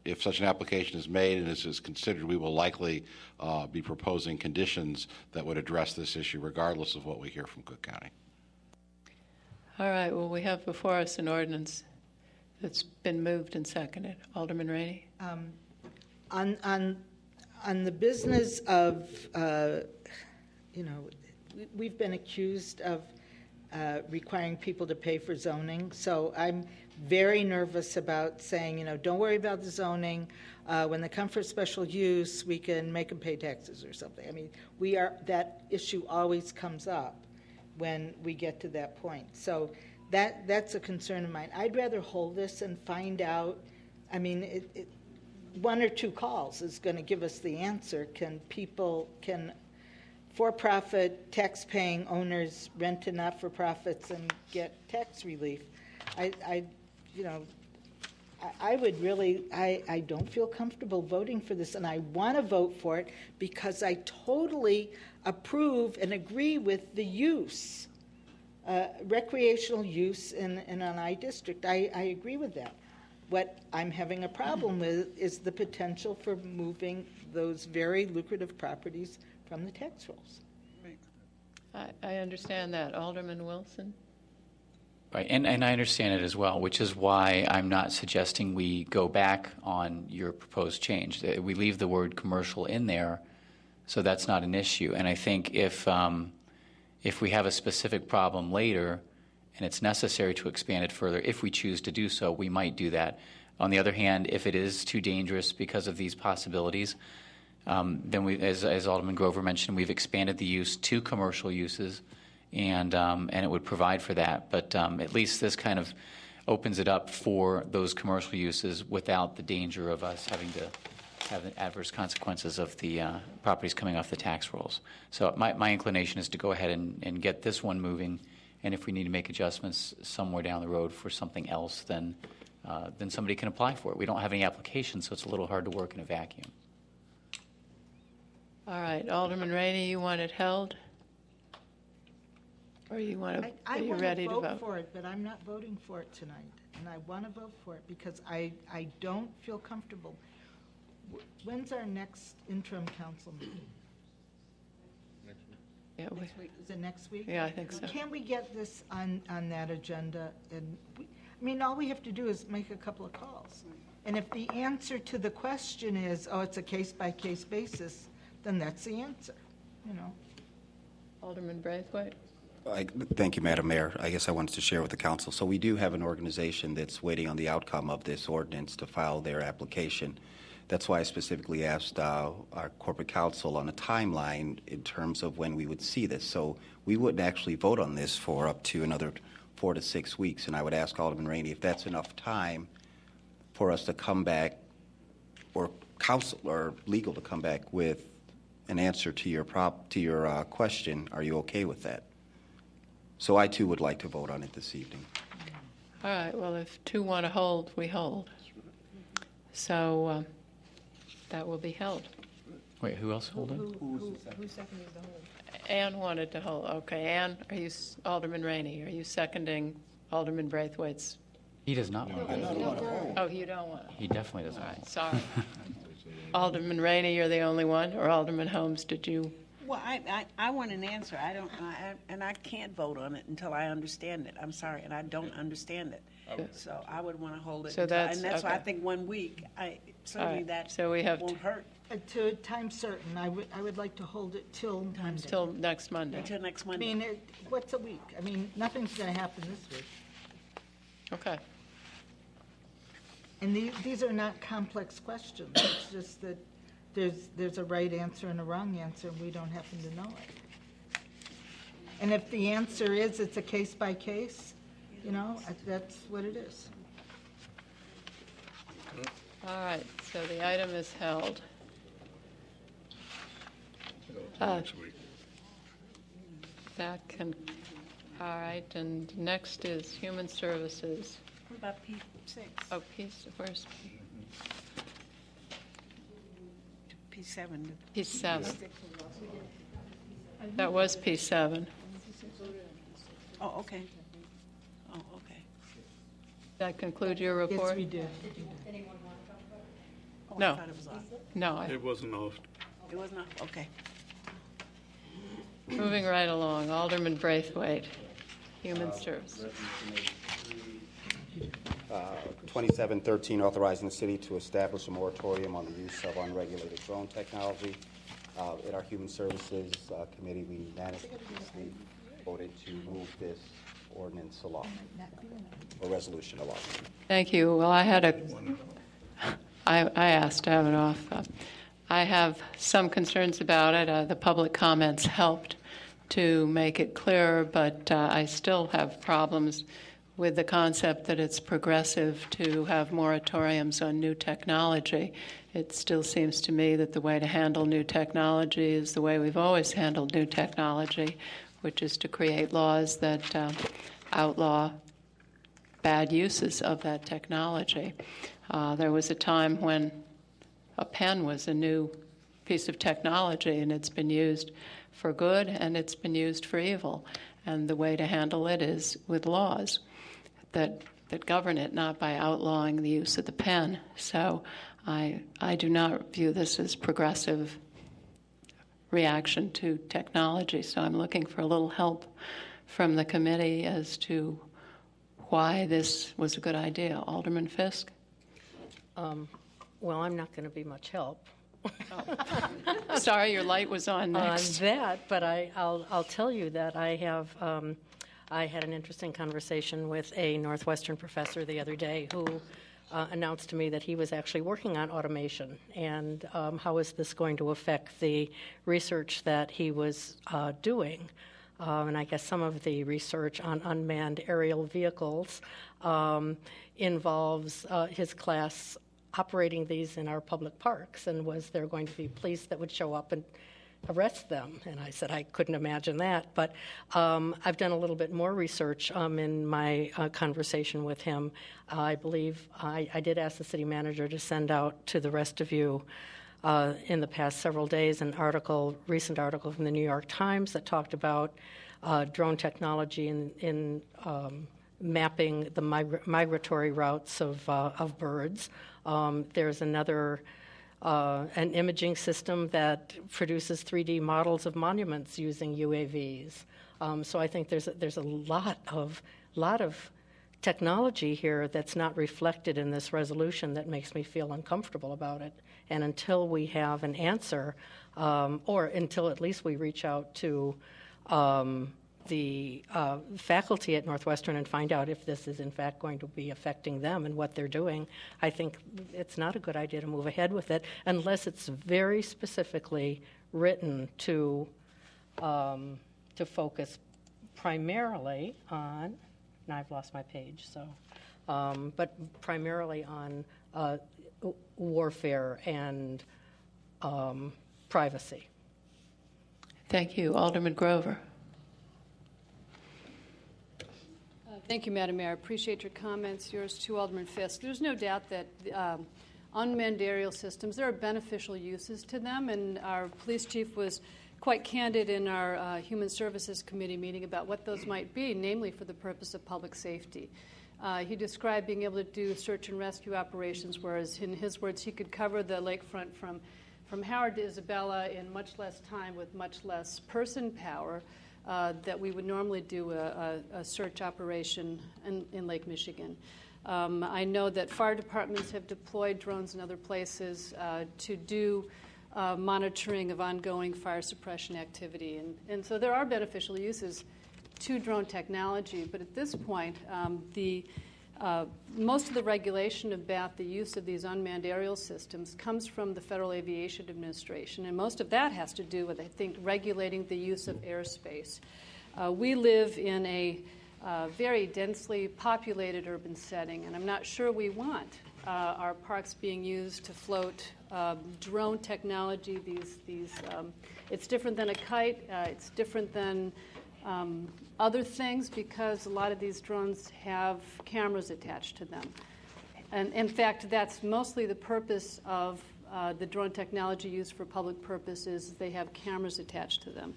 if such an application is made and is considered, we will likely be proposing conditions that would address this issue regardless of what we hear from Cook County. All right, well, we have before us an ordinance that's been moved and seconded. Alderman Rainey? On the business of, we've been accused of requiring people to pay for zoning. So I'm very nervous about saying, don't worry about the zoning. When they come for special use, we can make them pay taxes or something. I mean, that issue always comes up when we get to that point. So that's a concern of mine. I'd rather hold this and find out. I mean, one or two calls is going to give us the answer. Can for-profit tax-paying owners rent to not-for-profits and get tax relief? I would really, I don't feel comfortable voting for this, and I want to vote for it because I totally approve and agree with the use, recreational use in an I district. I agree with that. What I'm having a problem with is the potential for moving those very lucrative properties from the tax rolls. I understand that. Alderman Wilson? Right, and I understand it as well, which is why I'm not suggesting we go back on your proposed change. We leave the word commercial in there, so that's not an issue. And I think if we have a specific problem later and it's necessary to expand it further, if we choose to do so, we might do that. On the other hand, if it is too dangerous because of these possibilities, then we, as Alderman Grover mentioned, we've expanded the use to commercial uses, and it would provide for that. But at least this kind of opens it up for those commercial uses without the danger of us having to have the adverse consequences of the properties coming off the tax rolls. So my inclination is to go ahead and get this one moving, and if we need to make adjustments somewhere down the road for something else, then somebody can apply for it. We don't have any applications, so it's a little hard to work in a vacuum. All right, Alderman Rainey, you want it held? Or you want to, are you ready to vote? I want to vote for it, but I'm not voting for it tonight. And I want to vote for it because I don't feel comfortable. When's our next interim council meeting? Yeah, next week. Is it next week? Yeah, I think so. Can we get this on that agenda? And I mean, all we have to do is make a couple of calls. And if the answer to the question is, oh, it's a case-by-case basis, then that's the answer, you know. Alderman Braithwaite? Thank you, Madam Mayor. I guess I wanted to share with the council. So we do have an organization that's waiting on the outcome of this ordinance to file their application. That's why I specifically asked our corporate counsel on a timeline in terms of when we would see this. So we wouldn't actually vote on this for up to another 4 to 6 weeks. And I would ask Alderman Rainey if that's enough time for us to come back, or council or legal to come back with an answer to your question. Are you okay with that? So I too would like to vote on it this evening. All right, well, if two want to hold, we hold. So that will be held. Wait, who else hold it? Who seconded the hold? Ann wanted to hold. Okay, Ann, are you, Alderman Rainey, are you seconding Alderman Braithwaite's? He does not want to. Oh, you don't want to? He definitely doesn't. All right, sorry. Alderman Rainey, you're the only one, or Alderman Holmes, did you? Well, I want an answer. And I can't vote on it until I understand it. I'm sorry, and I don't understand it. So I would want to hold it. So until, that's, and that's okay. why I think 1 week. Certainly right, that so we have won't hurt. To time certain, I would like to hold it till Monday. Till next Monday. Until next Monday. I mean, what's a week? I mean, nothing's going to happen this week. Okay. And these are not complex questions. It's just that there's a right answer and a wrong answer, and we don't happen to know it. And if the answer is it's a case by case, you know, that's what it is. All right, so the item is held. Next week. That can, all right, and next is Human Services. What about P6? Oh, where's P7. P7? That was P7. Oh, okay. Oh, okay. That conclude your report? Yes, we did. Oh, No. I thought it was off. No. It wasn't off. It was not? Okay. Moving right along, Alderman Braithwaite, Human Services. 2713, authorizing the city to establish a moratorium on the use of unregulated drone technology. At our Human Services Committee, we unanimously voted to move this ordinance along, or resolution along. Thank you. Well, I asked to have it off. I have some concerns about it. The public comments helped to make it clearer, but I still have problems with the concept that it's progressive to have moratoriums on new technology. It still seems to me that the way to handle new technology is the way we've always handled new technology, which is to create laws that outlaw bad uses of that technology. There was a time when a pen was a new piece of technology, and it's been used for good and it's been used for evil. And the way to handle it is with laws that govern it, not by outlawing the use of the pen. So I do not view this as progressive reaction to technology. So I'm looking for a little help from the committee as to why this was a good idea. Alderman Fisk? Well, I'm not going to be much help. Sorry, your light was on next. On that, but I'll tell you that I had an interesting conversation with a Northwestern professor the other day who announced to me that he was actually working on automation and how is this going to affect the research that he was doing. And I guess some of the research on unmanned aerial vehicles involves his class operating these in our public parks, and was there going to be police that would show up and arrest them? And I said I couldn't imagine that, but I've done a little bit more research in my conversation with him. I believe I did ask the city manager to send out to the rest of you in the past several days an recent article from the New York Times that talked about drone technology in mapping the migratory routes of birds. There's another an imaging system that produces 3D models of monuments using UAVs. So I think there's a lot of technology here that's not reflected in this resolution that makes me feel uncomfortable about it. And until we have an answer, or until at least we reach out to the faculty at Northwestern and find out if this is in fact going to be affecting them and what they're doing, I think it's not a good idea to move ahead with it unless it's very specifically written to focus primarily on, now I've lost my page, so, but primarily on warfare and privacy. Thank you. Alderman Grover. Thank you, Madam Mayor. I appreciate your comments. Yours too, Alderman Fisk. There's no doubt that unmanned aerial systems, there are beneficial uses to them, and our police chief was quite candid in our Human Services Committee meeting about what those might be, namely for the purpose of public safety. He described being able to do search and rescue operations, whereas in his words, he could cover the lakefront from Howard to Isabella in much less time with much less person power that we would normally do a search operation in Lake Michigan. I know that fire departments have deployed drones in other places to do monitoring of ongoing fire suppression activity. And so there are beneficial uses to drone technology, but at this point, most of the regulation about the use of these unmanned aerial systems comes from the Federal Aviation Administration, and most of that has to do with, I think, regulating the use of airspace. We live in a very densely populated urban setting, and I'm not sure we want our parks being used to float drone technology. It's different than a kite. It's different than other things because a lot of these drones have cameras attached to them. And in fact, that's mostly the purpose of the drone technology used for public purposes. They have cameras attached to them.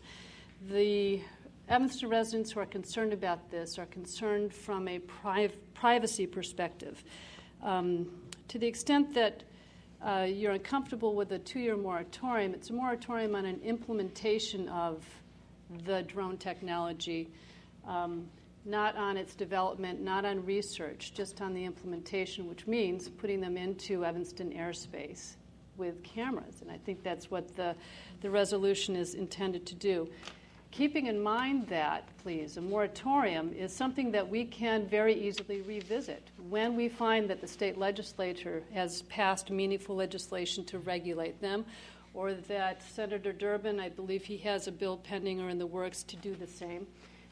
The Evanston residents who are concerned about this are concerned from a privacy perspective. To the extent that you're uncomfortable with a 2-year moratorium, it's a moratorium on an implementation of the drone technology, not on its development, not on research, just on the implementation, which means putting them into Evanston airspace with cameras. And I think that's what the resolution is intended to do. Keeping in mind that, please, a moratorium is something that we can very easily revisit when we find that the state legislature has passed meaningful legislation to regulate them, or that Senator Durbin, I believe he has a bill pending or in the works to do the same.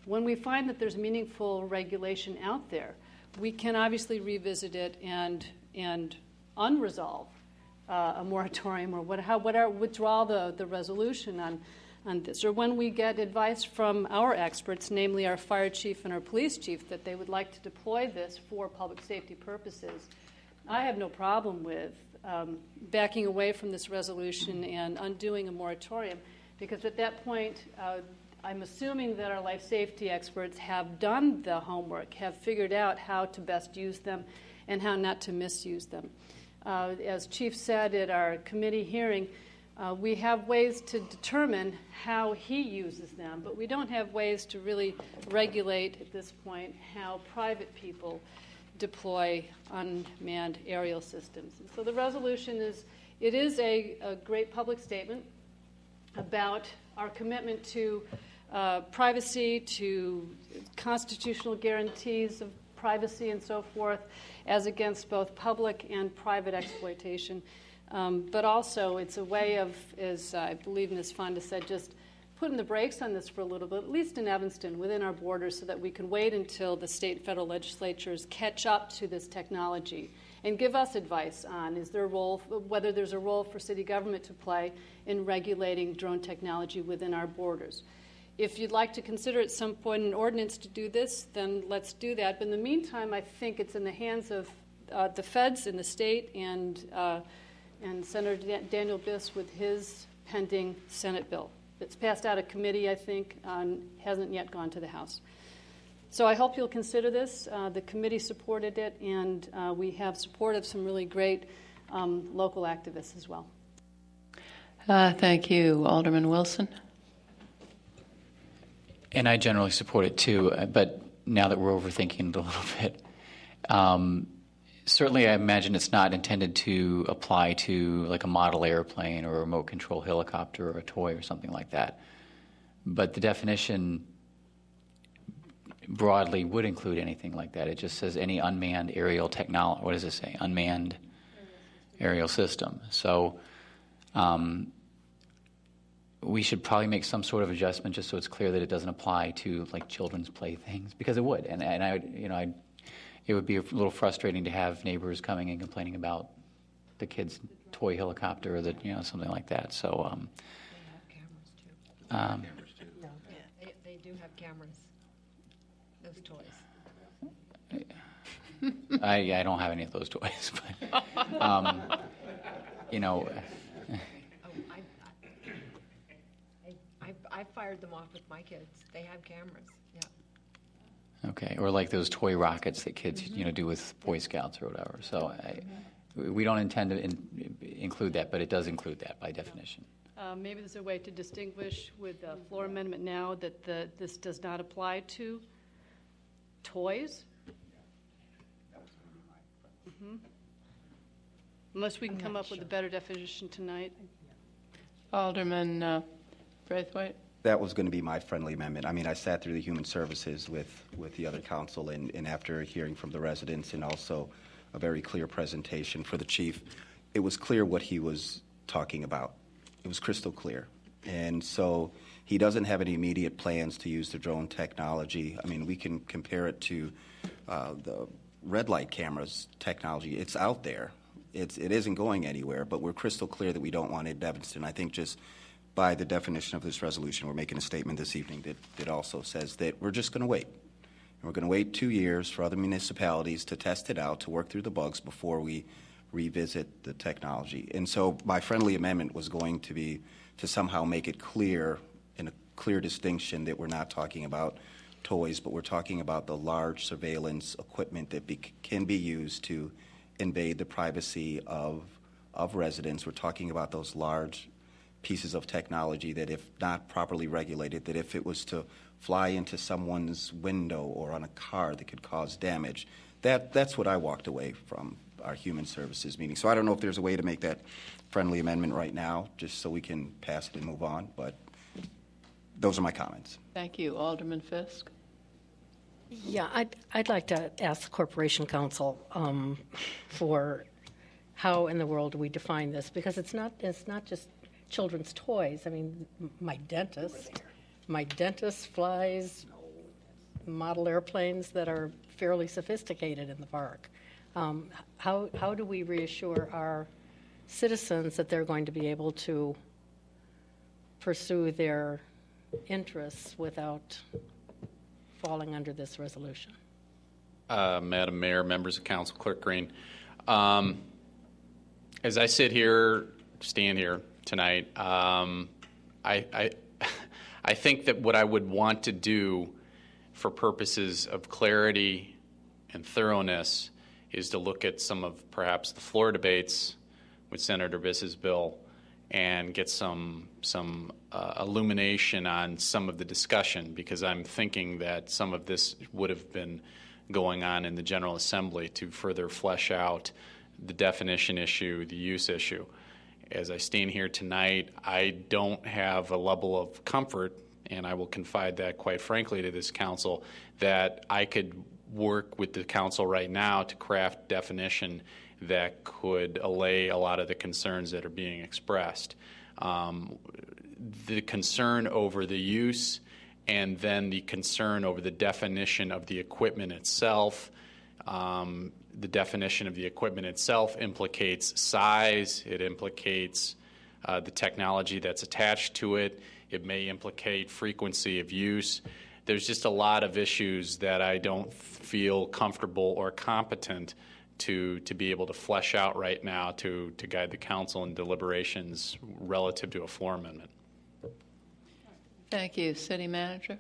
When we find that there's meaningful regulation out there, we can obviously revisit it and unresolve a moratorium or withdraw the resolution on this, or when we get advice from our experts, namely our fire chief and our police chief, that they would like to deploy this for public safety purposes, I have no problem with backing away from this resolution and undoing a moratorium, because at that point, I'm assuming that our life safety experts have done the homework, have figured out how to best use them and how not to misuse them. As Chief said at our committee hearing, we have ways to determine how he uses them, but we don't have ways to really regulate at this point how private people deploy unmanned aerial systems. And so the resolution is a great public statement about our commitment to privacy, to constitutional guarantees of privacy and so forth, as against both public and private exploitation. But also it's a way of, as I believe Ms. Fonda said, just putting the brakes on this for a little bit, at least in Evanston, within our borders, so that we can wait until the state and federal legislatures catch up to this technology and give us advice on whether there's a role for city government to play in regulating drone technology within our borders. If you'd like to consider at some point an ordinance to do this, then let's do that. But in the meantime, I think it's in the hands of the feds in the state and Senator Daniel Biss with his pending Senate bill. It's passed out of committee, I think, hasn't yet gone to the House. So I hope you'll consider this. The committee supported it, and we have support of some really great local activists as well. Thank you. Alderman Wilson? And I generally support it too, but now that we're overthinking it a little bit, certainly I imagine it's not intended to apply to like a model airplane or a remote control helicopter or a toy or something like that. But the definition broadly would include anything like that. It just says any unmanned aerial technology. What does it say? Unmanned aerial system. So we should probably make some sort of adjustment just so it's clear that it doesn't apply to like children's playthings, because it would. And it would be a little frustrating to have neighbors coming and complaining about the kid's toy helicopter or something like that. So they have cameras too. They do have cameras. Those toys. I don't have any of those toys, but I fired them off with my kids. They have cameras. Yeah. Okay, or like those toy rockets that kids do with Boy Scouts or whatever. So we don't intend to include that, but it does include that by definition. Maybe there's a way to distinguish with the floor amendment now that this does not apply to toys. Mm-hmm. Unless we can come up with a better definition tonight. Alderman Braithwaite? That was going to be my friendly amendment. I mean, I sat through the Human Services with the other council, and after hearing from the residents and also a very clear presentation for the chief, it was clear what he was talking about. It was crystal clear. And so he doesn't have any immediate plans to use the drone technology. I mean, we can compare it to the red light cameras technology. It's out there. It isn't going anywhere, but we're crystal clear that we don't want it in Evanston. I think just by the definition of this resolution, we're making a statement this evening that also says that we're just going to wait. And we're going to wait 2 years for other municipalities to test it out, to work through the bugs before we revisit the technology. And so my friendly amendment was going to be to somehow make it clear, in a clear distinction, that we're not talking about toys, but we're talking about the large surveillance equipment that can be used to invade the privacy of residents. We're talking about those large pieces of technology that, if not properly regulated, that if it was to fly into someone's window or on a car, that could cause damage. That's what I walked away from our Human Services meeting. So I don't know if there's a way to make that friendly amendment right now, just so we can pass it and move on, but those are my comments. Thank you. Alderman Fisk? Yeah, I'd like to ask the Corporation Council for how in the world do we define this, because it's not just children's toys. I mean, my dentist flies model airplanes that are fairly sophisticated in the park. How do we reassure our citizens that they're going to be able to pursue their interests without falling under this resolution. Madam Mayor, members of council, Clerk Green. As I stand here tonight, I think that what I would want to do for purposes of clarity and thoroughness is to look at some of perhaps the floor debates with Senator Biss's bill and get some illumination on some of the discussion, because I'm thinking that some of this would have been going on in the General Assembly to further flesh out the definition issue, the use issue. As I stand here tonight, I don't have a level of comfort, and I will confide that quite frankly to this council, that I could work with the council right now to craft definition that could allay a lot of the concerns that are being expressed. The concern over the use and then the concern over the definition of the equipment itself. The definition of the equipment itself implicates size. It implicates the technology that's attached to it. It may implicate frequency of use. There's just a lot of issues that I don't feel comfortable or competent to be able to flesh out right now to guide the council in deliberations relative to a floor amendment. Thank you. City Manager?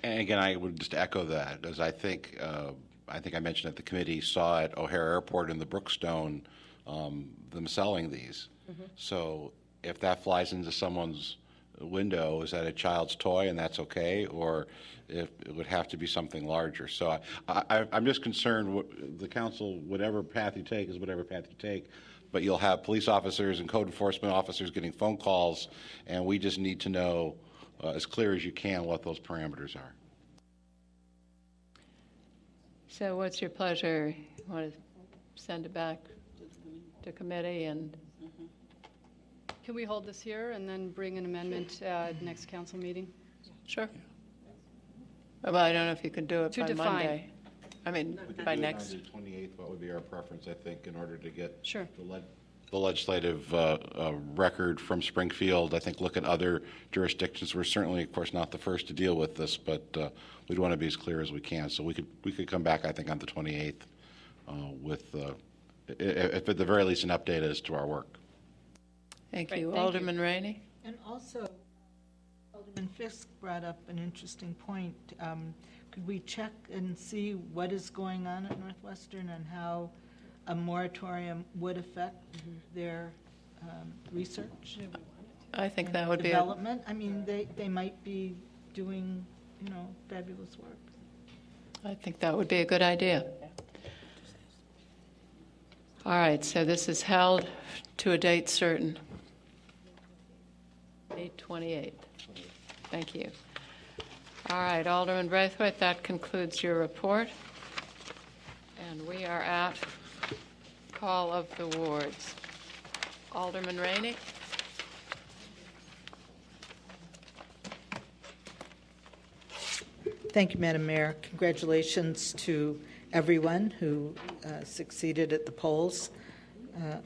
And again, I would just echo that, as I think I mentioned that the committee saw at O'Hare Airport in the Brookstone them selling these. Mm-hmm. So if that flies into someone's window, is that a child's toy and that's okay, or if it would have to be something larger? So I'm just concerned the council, whatever path you take is whatever path you take, but you'll have police officers and code enforcement officers getting phone calls, and we just need to know as clear as you can what those parameters are. So what's your pleasure? You want to send it back to committee and... Can we hold this here and then bring an amendment at next council meeting? Sure. Well, I don't know if you could do it To by define. Monday. I mean, by next. On the 28th, what would be our preference, I think, in order to get Sure. the legislative record from Springfield. I think look at other jurisdictions. We're certainly, of course, not the first to deal with this, but we'd want to be as clear as we can. So we could come back, I think, on the 28th with, if at the very least, an update as to our work. Thank Great, you. thank Alderman Rainey? And also, Alderman Fisk brought up an interesting point. Could we check and see what is going on at Northwestern and how a moratorium would affect their research? I think and that would development? I mean, they might be doing, fabulous work. I think that would be a good idea. All right, so this is held to a date certain. 8/28. Thank you. All right, Alderman Braithwaite, that concludes your report. And we are at call of the wards. Alderman Rainey? Thank you, Madam Mayor. Congratulations to everyone who succeeded at the polls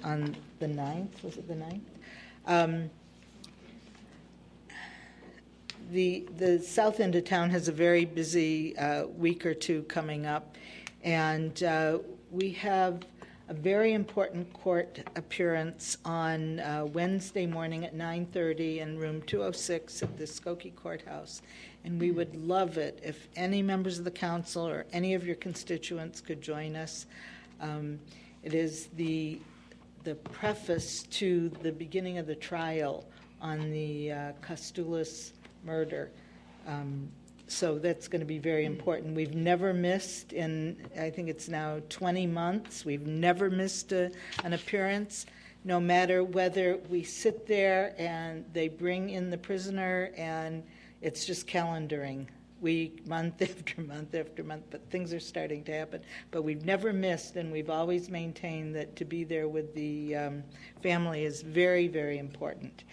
on the 9th. Was it the 9th? The south end of town has a very busy week or two coming up, and we have a very important court appearance on Wednesday morning at 9:30 in room 206 at the Skokie Courthouse. And we would love it if any members of the council or any of your constituents could join us. It is the preface to the beginning of the trial on the Kostulis murder. So that's going to be very important. We've never missed in, I think it's now 20 months, we've never missed an appearance, no matter whether we sit there and they bring in the prisoner and it's just calendaring, month after month after month, but things are starting to happen. But we've never missed, and we've always maintained that to be there with the family is very, very important.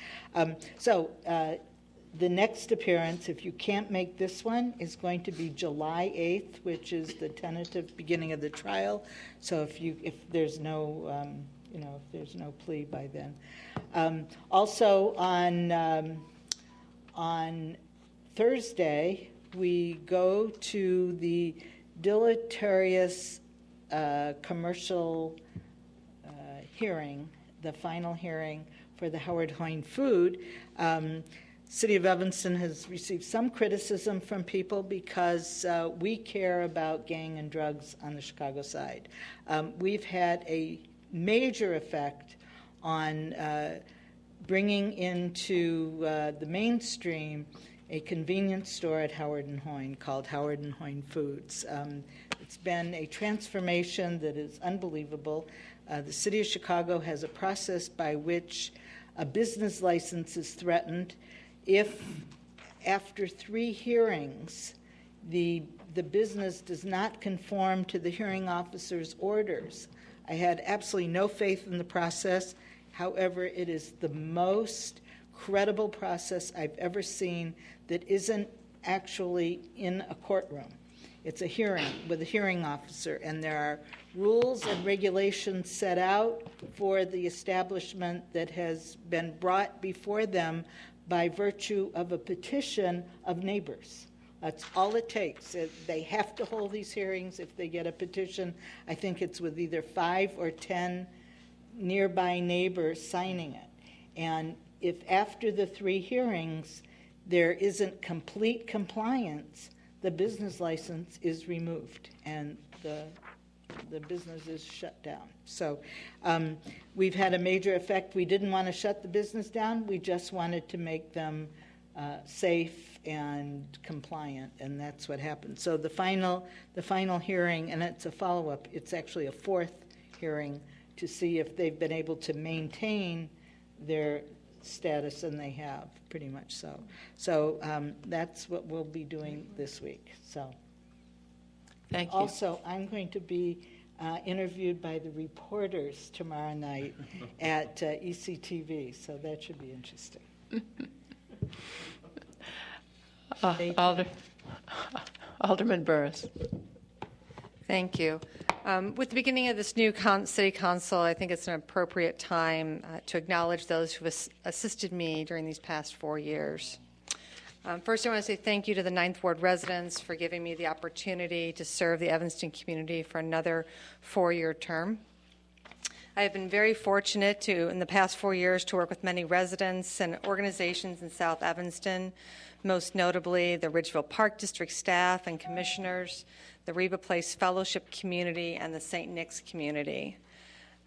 The next appearance, if you can't make this one, is going to be July 8th, which is the tentative beginning of the trial. So if there's no if there's no plea by then. Also on Thursday, we go to the deleterious commercial hearing, the final hearing for the Howard Hoyne food. City of Evanston has received some criticism from people because we care about gang and drugs on the Chicago side. We've had a major effect on bringing into the mainstream a convenience store at Howard and Hoyne called Howard and Hoyne Foods. It's been a transformation that is unbelievable. The City of Chicago has a process by which a business license is threatened if, after 3 hearings, the business does not conform to the hearing officer's orders. I had absolutely no faith in the process. However, it is the most credible process I've ever seen that isn't actually in a courtroom. It's a hearing with a hearing officer, and there are rules and regulations set out for the establishment that has been brought before them by virtue of a petition of neighbors. That's all it takes. They have to hold these hearings if they get a petition. I think it's with either 5 or 10 nearby neighbors signing it. And if after the 3 hearings there isn't complete compliance, the business license is removed and the business is shut down. So we've had a major effect. We didn't want to shut the business down. We just wanted to make them safe and compliant, and that's what happened. So the final hearing, and it's a follow-up, it's actually a 4th hearing to see if they've been able to maintain their status, and they have, pretty much so. So that's what we'll be doing this week. So. Thank you. Also, I'm going to be interviewed by the reporters tomorrow night at ECTV, so that should be interesting. Alderman Burris. Thank you. With the beginning of this new city council, I think it's an appropriate time to acknowledge those who have assisted me during these past 4 years. First, I want to say thank you to the 9th Ward residents for giving me the opportunity to serve the Evanston community for another 4-year term. I have been very fortunate to, in the past 4 years, to work with many residents and organizations in South Evanston, most notably the Ridgeville Park District staff and commissioners, the Reba Place Fellowship community, and the St. Nick's community.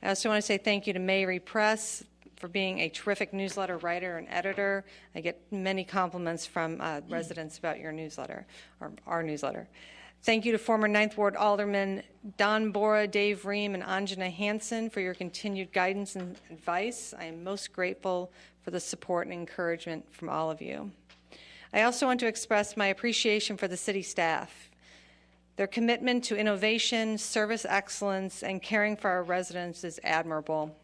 I also want to say thank you to Mary Press for being a terrific newsletter writer and editor. I get many compliments from residents about your newsletter, or our newsletter. Thank you to former 9th Ward Aldermen Don Bora, Dave Ream, and Anjana Hansen for your continued guidance and advice. I am most grateful for the support and encouragement from all of you. I also want to express my appreciation for the city staff. Their commitment to innovation, service excellence, and caring for our residents is admirable.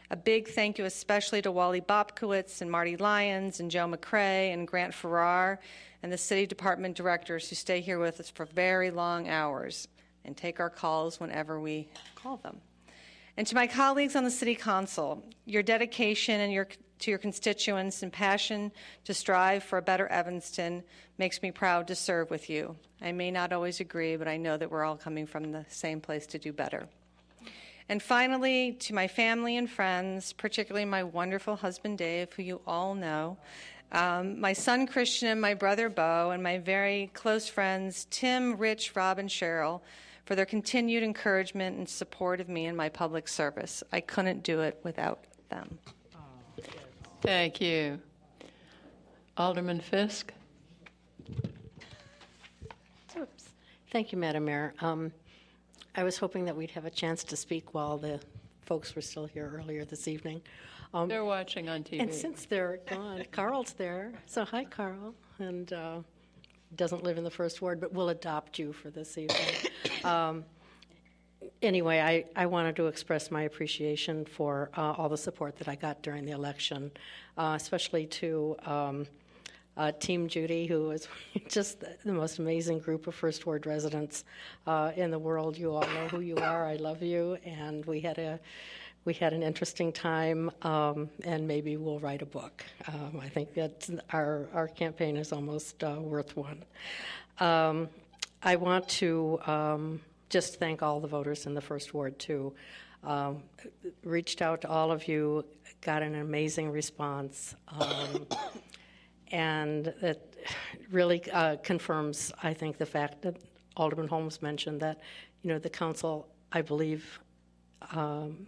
A big thank you especially to Wally Bobkowitz and Marty Lyons and Joe McCrae and Grant Farrar and the city department directors who stay here with us for very long hours and take our calls whenever we call them. And to my colleagues on the city council, your dedication and to your constituents and passion to strive for a better Evanston makes me proud to serve with you. I may not always agree, but I know that we're all coming from the same place to do better. And finally, to my family and friends, particularly my wonderful husband, Dave, who you all know, my son, Christian, and my brother, Bo, and my very close friends, Tim, Rich, Rob, and Cheryl, for their continued encouragement and support of me in my public service. I couldn't do it without them. Thank you. Alderman Fisk. Oops. Thank you, Madam Mayor. I was hoping that we'd have a chance to speak while the folks were still here earlier this evening. They're watching on TV. And since they're gone, Carl's there. So hi, Carl. And doesn't live in the First Ward, but we'll adopt you for this evening. Anyway, I wanted to express my appreciation for all the support that I got during the election, especially to Team Judy, who was just the most amazing group of First Ward residents in the world. You all know who you are. I love you, and we had an interesting time, and maybe we'll write a book. I think that our campaign is almost worth one. I want to just thank all the voters in the First Ward, too. Reached out to all of you, got an amazing response, and that really confirms, I think, the fact that Alderman Holmes mentioned that, the council, I believe,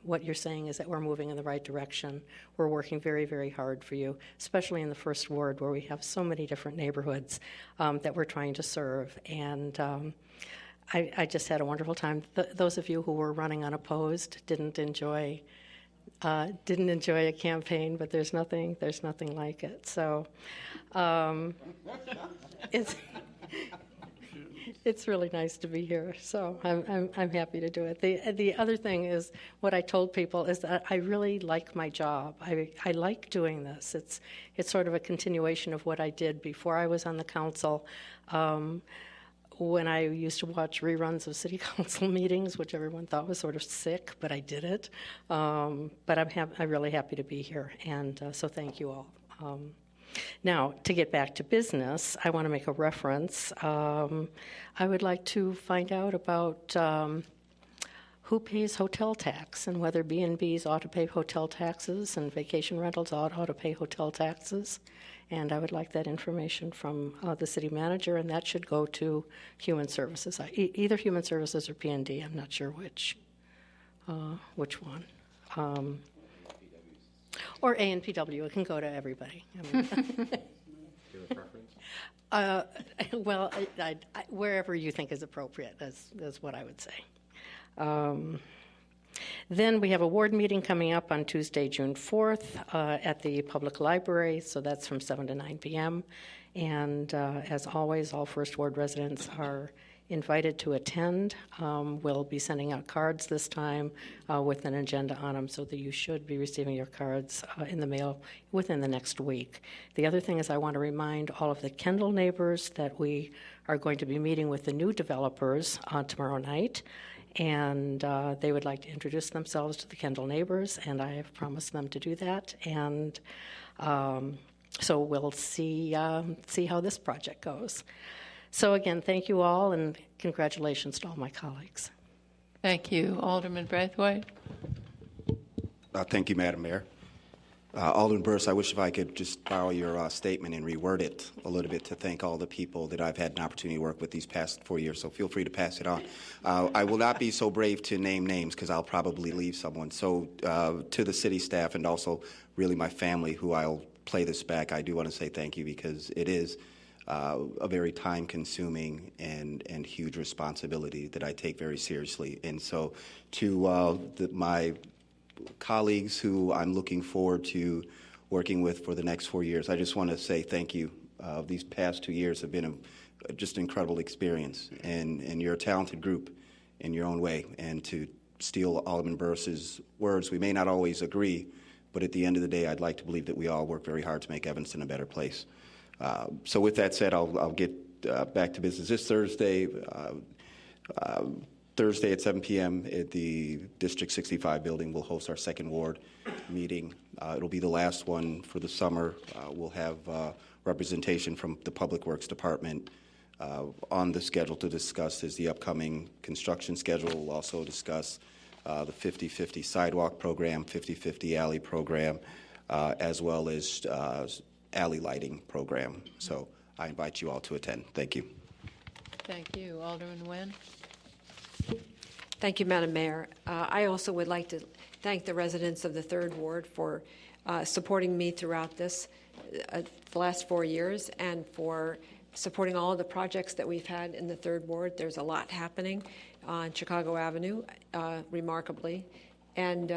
what you're saying is that we're moving in the right direction. We're working very, very hard for you, especially in the First Ward where we have so many different neighborhoods that we're trying to serve. And I just had a wonderful time. Those of you who were running unopposed didn't enjoy a campaign, but there's nothing like it. So it's really nice to be here. So I'm happy to do it. The other thing is what I told people is that I really like my job. I like doing this. It's sort of a continuation of what I did before I was on the council. When I used to watch reruns of city council meetings, which everyone thought was sort of sick, but I did it. But I'm really happy to be here, and so thank you all. Now, to get back to business, I want to make a reference. I would like to find out about who pays hotel tax and whether B&Bs ought to pay hotel taxes and vacation rentals ought to pay hotel taxes. And I would like that information from the city manager, and that should go to Human Services, either Human Services or P&D. I'm not sure which one. Or A&PW. It can go to everybody. I mean, Do you have a preference? Well, wherever you think is appropriate, that's what I would say. Then we have a ward meeting coming up on Tuesday, June 4th at the Public Library, so that's from 7 to 9 p.m. And as always, all First Ward residents are invited to attend. We'll be sending out cards this time with an agenda on them, so that you should be receiving your cards in the mail within the next week. The other thing is I want to remind all of the Kendall neighbors that we are going to be meeting with the new developers tomorrow night. And they would like to introduce themselves to the Kendall neighbors, and I have promised them to do that. And so we'll see how this project goes. So again, thank you all, and congratulations to all my colleagues. Thank you. Alderman Braithwaite. Thank you, Madam Mayor. Alderman Burris, I wish if I could just borrow your statement and reword it a little bit to thank all the people that I've had an opportunity to work with these past 4 years, so feel free to pass it on. I will not be so brave to name names because I'll probably leave someone. So to the city staff and also really my family who I'll play this back, I do want to say thank you because it is a very time-consuming and huge responsibility that I take very seriously. And so to my colleagues who I'm looking forward to working with for the next 4 years, I just want to say thank you. These past 2 years have been just an incredible experience, and you're a talented group in your own way. And to steal Alderman Burris's words, we may not always agree, but at the end of the day, I'd like to believe that we all work very hard to make Evanston a better place. So with that said, I'll get back to business. This Thursday at 7 p.m. at the District 65 building, we'll host our second ward meeting. It'll be the last one for the summer. We'll have representation from the Public Works Department on the schedule to discuss is the upcoming construction schedule. We'll also discuss the 50-50 sidewalk program, 50-50 alley program, as well as alley lighting program. So I invite you all to attend. Thank you. Thank you. Alderman Nguyen. Thank you, Madam Mayor. I also would like to thank the residents of the 3rd Ward for supporting me throughout the last 4 years and for supporting all of the projects that we've had in the 3rd Ward. There's a lot happening on Chicago Avenue, remarkably, and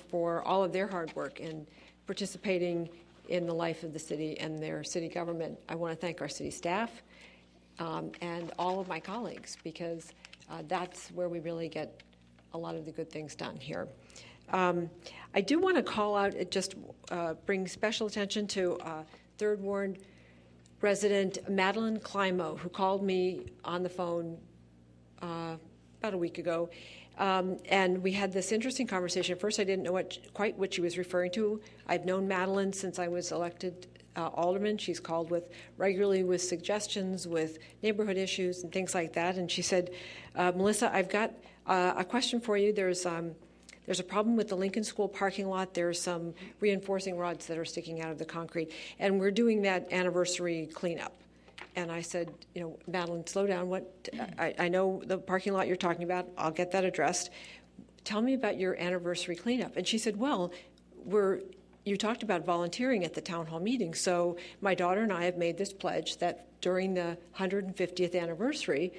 for all of their hard work in participating in the life of the city and their city government. I want to thank our city staff and all of my colleagues because that's where we really get a lot of the good things done here. I do want to call out, just bring special attention to Third Ward resident Madeline Climo, who called me on the phone about a week ago. And we had this interesting conversation. At first, I didn't know quite what she was referring to. I've known Madeline since I was elected alderman. She's called regularly with suggestions, with neighborhood issues and things like that. And she said, Melissa, I've got a question for you. There's a problem with the Lincoln School parking lot. There's some reinforcing rods that are sticking out of the concrete, and we're doing that anniversary cleanup. And I said, Madeline, slow down. I know the parking lot you're talking about. I'll get that addressed. Tell me about your anniversary cleanup. And she said, well, you talked about volunteering at the town hall meeting. So my daughter and I have made this pledge that during the 150th anniversary,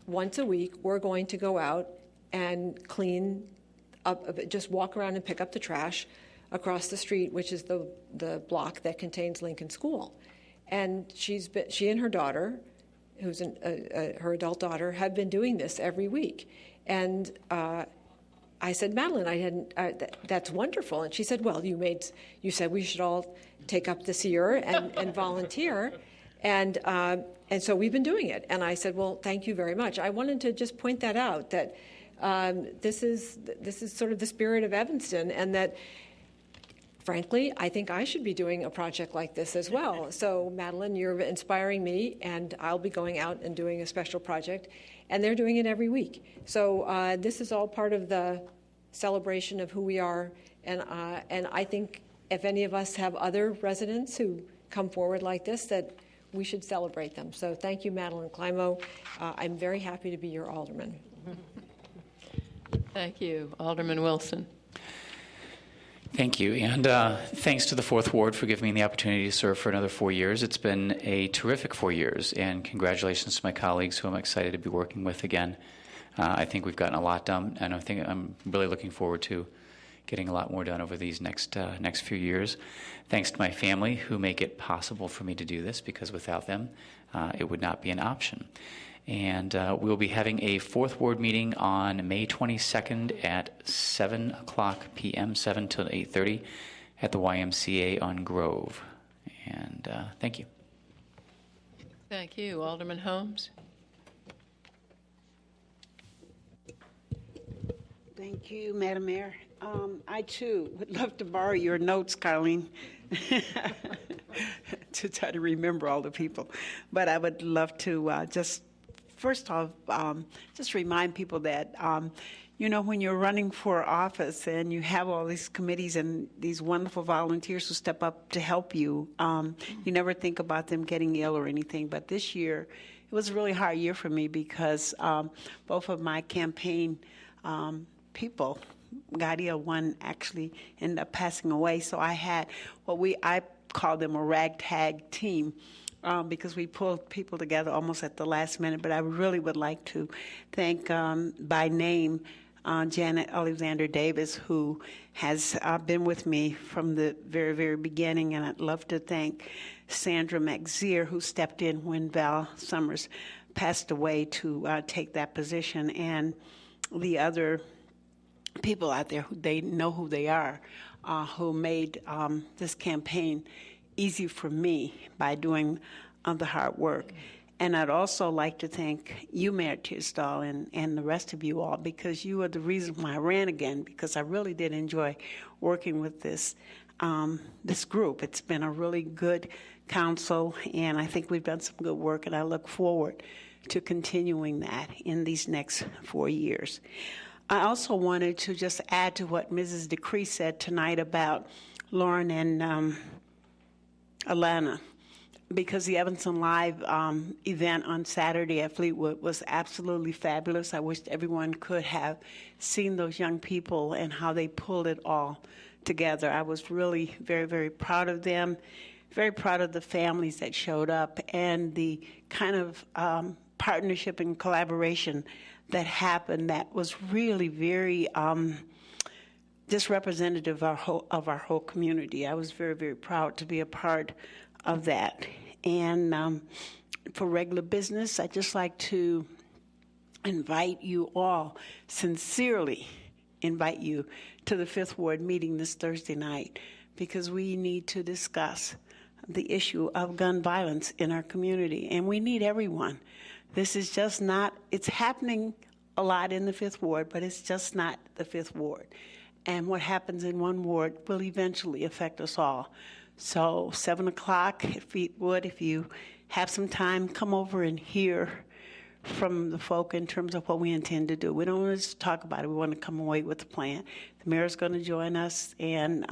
once a week, we're going to go out and clean up, just walk around and pick up the trash across the street, which is the block that contains Lincoln School. And she and her daughter, who's her adult daughter, have been doing this every week. And I said, Madeline, that's wonderful. And she said, well, you said we should all take up this year and volunteer. And so we've been doing it. And I said, well, thank you very much. I wanted to just point that out, that this is sort of the spirit of Evanston, and that, frankly, I think I should be doing a project like this as well. So, Madeline, you're inspiring me, and I'll be going out and doing a special project, and they're doing it every week. So this is all part of the celebration of who we are, and I think if any of us have other residents who come forward like this, that we should celebrate them. So thank you, Madeline Climo. I'm very happy to be your alderman. Thank you. Alderman Wilson. Thank you, and thanks to the Fourth Ward for giving me the opportunity to serve for another 4 years. It's been a terrific 4 years, and congratulations to my colleagues who I'm excited to be working with again. I think we've gotten a lot done, and I think I'm really looking forward to getting a lot more done over these next few years. Thanks to my family who make it possible for me to do this, because without them, it would not be an option. And we'll be having a Fourth Ward meeting on May 22nd at 7 o'clock p.m., 7 till 8:30 at the YMCA on Grove. And thank you. Thank you. Alderman Holmes. Thank you, Madam Mayor. I, too, would love to borrow your notes, Colleen, to try to remember all the people. But I would love to first off, just remind people that, when you're running for office and you have all these committees and these wonderful volunteers who step up to help you, you never think about them getting ill or anything. But this year, it was a really hard year for me because both of my campaign people got ill. One actually ended up passing away. So I had I call them a ragtag team. Because we pulled people together almost at the last minute. But I really would like to thank, by name, Janet Alexander Davis, who has been with me from the very, very beginning. And I'd love to thank Sandra McZeer, who stepped in when Val Summers passed away to take that position. And the other people out there, they know who they are, who made this campaign easy for me by doing the hard work. And I'd also like to thank you, Mayor Tisdall, and the rest of you all, because you are the reason why I ran again, because I really did enjoy working with this group. It's been a really good council, and I think we've done some good work, and I look forward to continuing that in these next 4 years. I also wanted to just add to what Mrs. DeCree said tonight about Lauren and Alana, because the Evanston Live event on Saturday at Fleetwood was absolutely fabulous. I wished everyone could have seen those young people and how they pulled it all together. I was really very, very proud of them, very proud of the families that showed up, and the kind of partnership and collaboration that happened that was really very just representative of our whole community. I was very, very proud to be a part of that. And for regular business, I'd just like to invite you all, sincerely invite you to the Fifth Ward meeting this Thursday night, because we need to discuss the issue of gun violence in our community, and we need everyone. This is just not, it's happening a lot in the 5th Ward, but it's just not the 5th Ward. And what happens in one ward will eventually affect us all. So 7 o'clock at Fleetwood, if you have some time, come over and hear from the folk in terms of what we intend to do. We don't want to just talk about it. We want to come away with a plan. The mayor's going to join us, and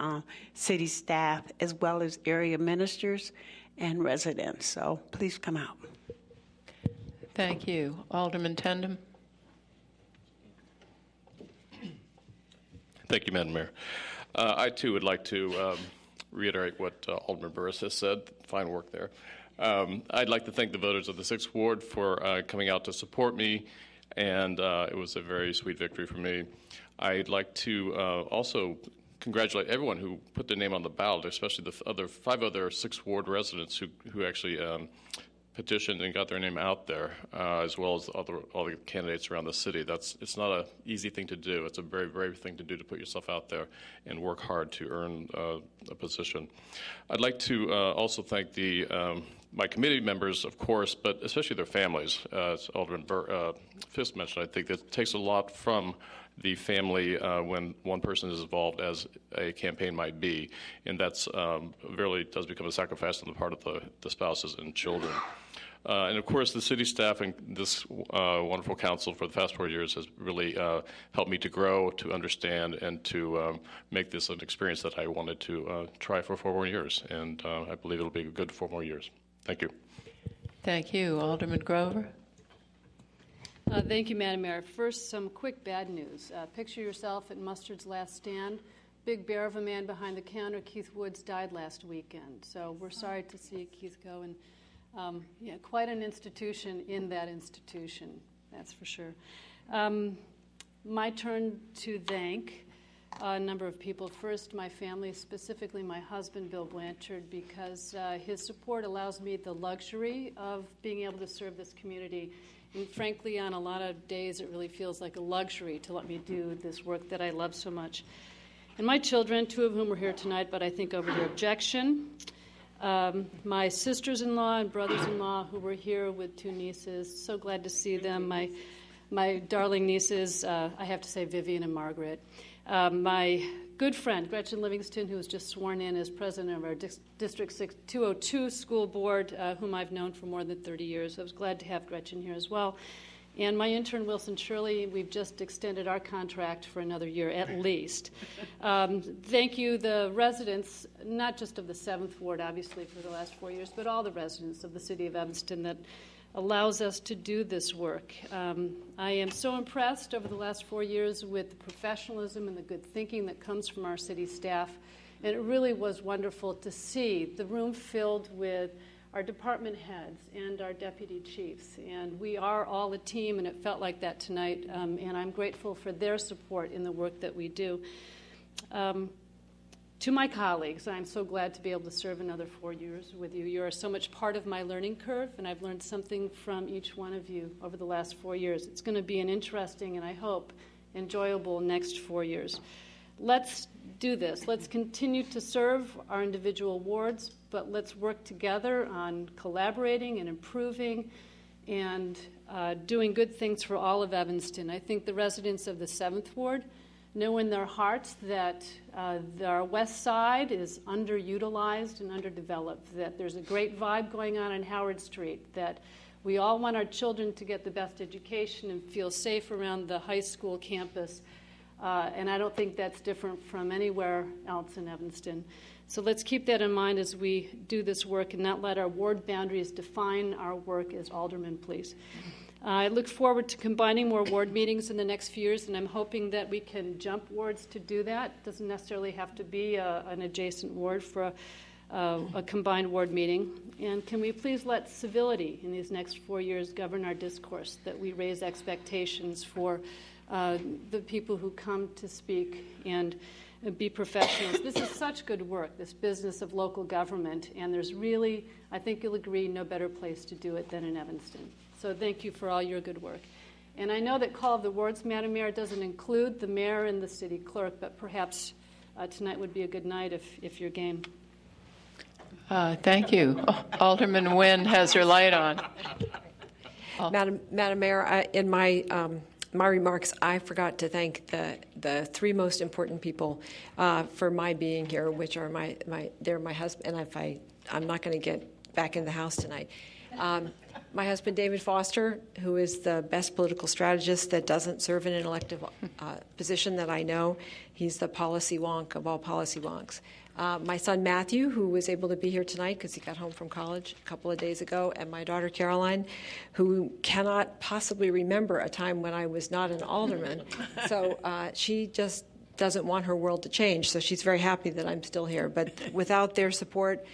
city staff, as well as area ministers and residents. So please come out. Thank you. Alderman Tendam. Thank you, Madam Mayor. I, too, would like to reiterate what Alderman Burris has said. Fine work there. I'd like to thank the voters of the 6th Ward for coming out to support me, and it was a very sweet victory for me. I'd like to also congratulate everyone who put their name on the ballot, especially the 5 other 6th Ward residents who actually petitioned and got their name out there, as well as all the candidates around the city. It's not an easy thing to do. It's a very brave thing to do, to put yourself out there and work hard to earn a position. I'd like to also thank my committee members, of course, but especially their families. As Alderman Fisk mentioned, I think that it takes a lot from the family when one person is involved, as a campaign might be, and that's really does become a sacrifice on the part of the spouses and children. And of course, the city staff and this wonderful council for the past 4 years has really helped me to grow, to understand, and to make this an experience that I wanted to try for 4 more years. And I believe it'll be a good 4 more years. Thank you. Thank you. Alderman Grover. Thank you, Madam Mayor. First, some quick bad news. Picture yourself at Mustard's last stand. Big bear of a man behind the counter. Keith Woods died last weekend. So we're sorry to see Keith go. And quite an institution in that institution, that's for sure. My turn to thank a number of people. First, my family, specifically my husband, Bill Blanchard, because his support allows me the luxury of being able to serve this community. And frankly, on a lot of days, it really feels like a luxury to let me do this work that I love so much. And my children, 2 of whom are here tonight, but I think over their objection. My sisters-in-law and brothers-in-law who were here with 2 nieces. So glad to see them. My darling nieces, I have to say Vivian and Margaret. My good friend, Gretchen Livingston, who was just sworn in as president of our District 202 school board, whom I've known for more than 30 years. I was glad to have Gretchen here as well. And my intern, Wilson Shirley, we've just extended our contract for another year at least. Thank you, the residents, not just of the 7th Ward, obviously, for the last 4 years, but all the residents of the city of Evanston that allows us to do this work. I am so impressed over the last 4 years with the professionalism and the good thinking that comes from our city staff. And it really was wonderful to see the room filled with our department heads and our deputy chiefs. And we are all a team, and it felt like that tonight. And I'm grateful for their support in the work that we do. To my colleagues, I'm so glad to be able to serve another 4 years with you. You are so much part of my learning curve, and I've learned something from each one of you over the last 4 years. It's going to be an interesting and, I hope, enjoyable next 4 years. Let's do this. Let's continue to serve our individual wards, but let's work together on collaborating and improving and doing good things for all of Evanston. I think the residents of the 7th Ward know in their hearts that our west side is underutilized and underdeveloped, that there's a great vibe going on Howard Street, that we all want our children to get the best education and feel safe around the high school campus. And I don't think that's different from anywhere else in Evanston. So let's keep that in mind as we do this work and not let our ward boundaries define our work as aldermen, please. I look forward to combining more ward meetings in the next few years, and I'm hoping that we can jump wards to do that. It doesn't necessarily have to be an adjacent ward for a combined ward meeting. And can we please let civility in these next 4 years govern our discourse, that we raise expectations for the people who come to speak and be professionals. This is such good work, this business of local government, and there's really, I think you'll agree, no better place to do it than in Evanston. So thank you for all your good work. And I know that Call of the Wards, Madam Mayor, doesn't include the mayor and the city clerk, but perhaps tonight would be a good night if you're game. Thank you. Alderman Nguyen has her light on. Madam Mayor, in my remarks, I forgot to thank the three most important people for my being here, which are they're my husband, and I'm not going to get back in the house tonight. My husband, David Foster, who is the best political strategist that doesn't serve in an elective position that I know. He's the policy wonk of all policy wonks. My son, Matthew, who was able to be here tonight because he got home from college a couple of days ago, and my daughter, Caroline, who cannot possibly remember a time when I was not an alderman. So she just doesn't want her world to change, so she's very happy that I'm still here. But without their support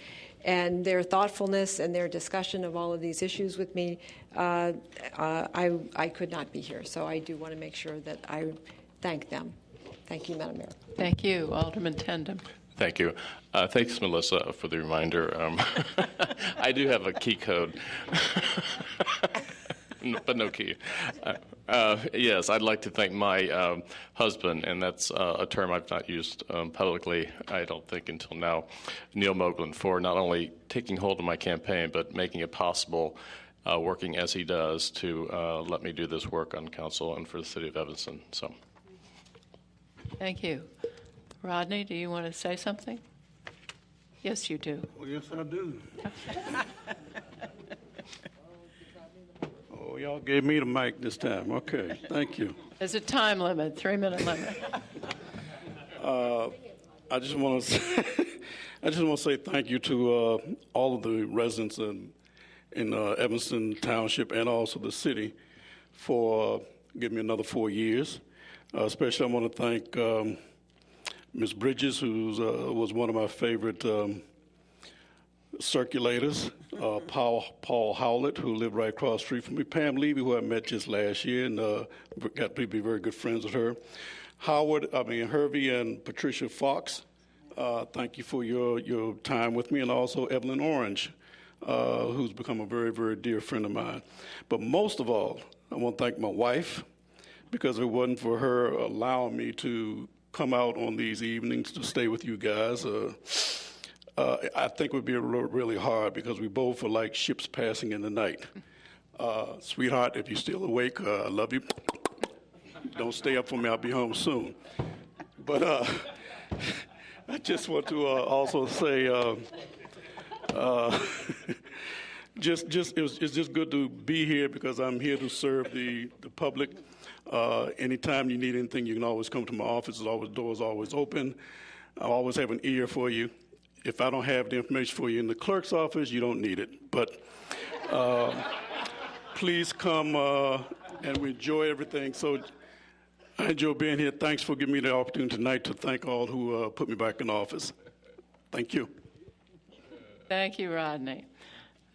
and their thoughtfulness and their discussion of all of these issues with me, I could not be here. So I do want to make sure that I thank them. Thank you, Madam Mayor. Thank you, Alderman Tandem. Thank you. Thanks, Melissa, for the reminder. I do have a key code, but no key. Yes, I'd like to thank my husband, and that's a term I've not used publicly, I don't think, until now, Neil Moglen, for not only taking hold of my campaign, but making it possible, working as he does, to let me do this work on council and for the city of Evanston. So, thank you. Rodney, do you want to say something? Yes, you do. Well, yes, I do. Oh, y'all gave me the mic this time. Okay, thank you. There's a time limit, 3-minute limit. I just want to say thank you to all of the residents in Evanston Township and also the city for giving me another 4 years. Especially, I want to thank Ms. Bridges, who was one of my favorite circulators, Paul Howlett, who lived right across the street from me, Pam Levy, who I met just last year and got to be very good friends with her, Hervey and Patricia Fox, thank you for your time with me, and also Evelyn Orange, who's become a very, very dear friend of mine. But most of all, I want to thank my wife, because if it wasn't for her allowing me to come out on these evenings to stay with you guys, I think it would be really hard, because we both are like ships passing in the night. Sweetheart, if you're still awake, I love you. Don't stay up for me, I'll be home soon. But I just want to also say, it's just good to be here, because I'm here to serve the public. Anytime you need anything, you can always come to my office. Doors always open. I always have an ear for you. If I don't have the information for you in the clerk's office, you don't need it. But please come and we enjoy everything. So I enjoy being here. Thanks for giving me the opportunity tonight to thank all who put me back in office. Thank you. Thank you, Rodney.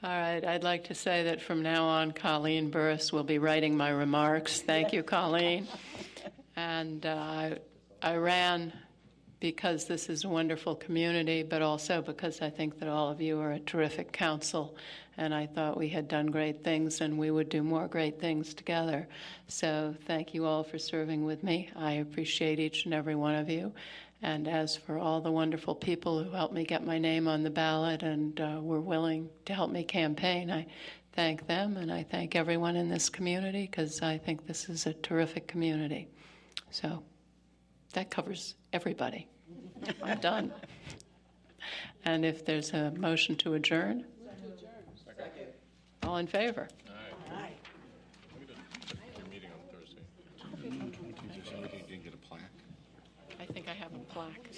All right, I'd like to say that from now on, Colleen Burris will be writing my remarks. Thank you, Colleen. And I ran because this is a wonderful community, but also because I think that all of you are a terrific council, and I thought we had done great things and we would do more great things together. So thank you all for serving with me. I appreciate each and every one of you. And as for all the wonderful people who helped me get my name on the ballot and were willing to help me campaign, I thank them, and I thank everyone in this community, because I think this is a terrific community. So that covers everybody. I'm done. And if there's a motion to adjourn? All in favor? Aye. Your meeting on Thursday. Didn't get a plaque? I think I have a plaque.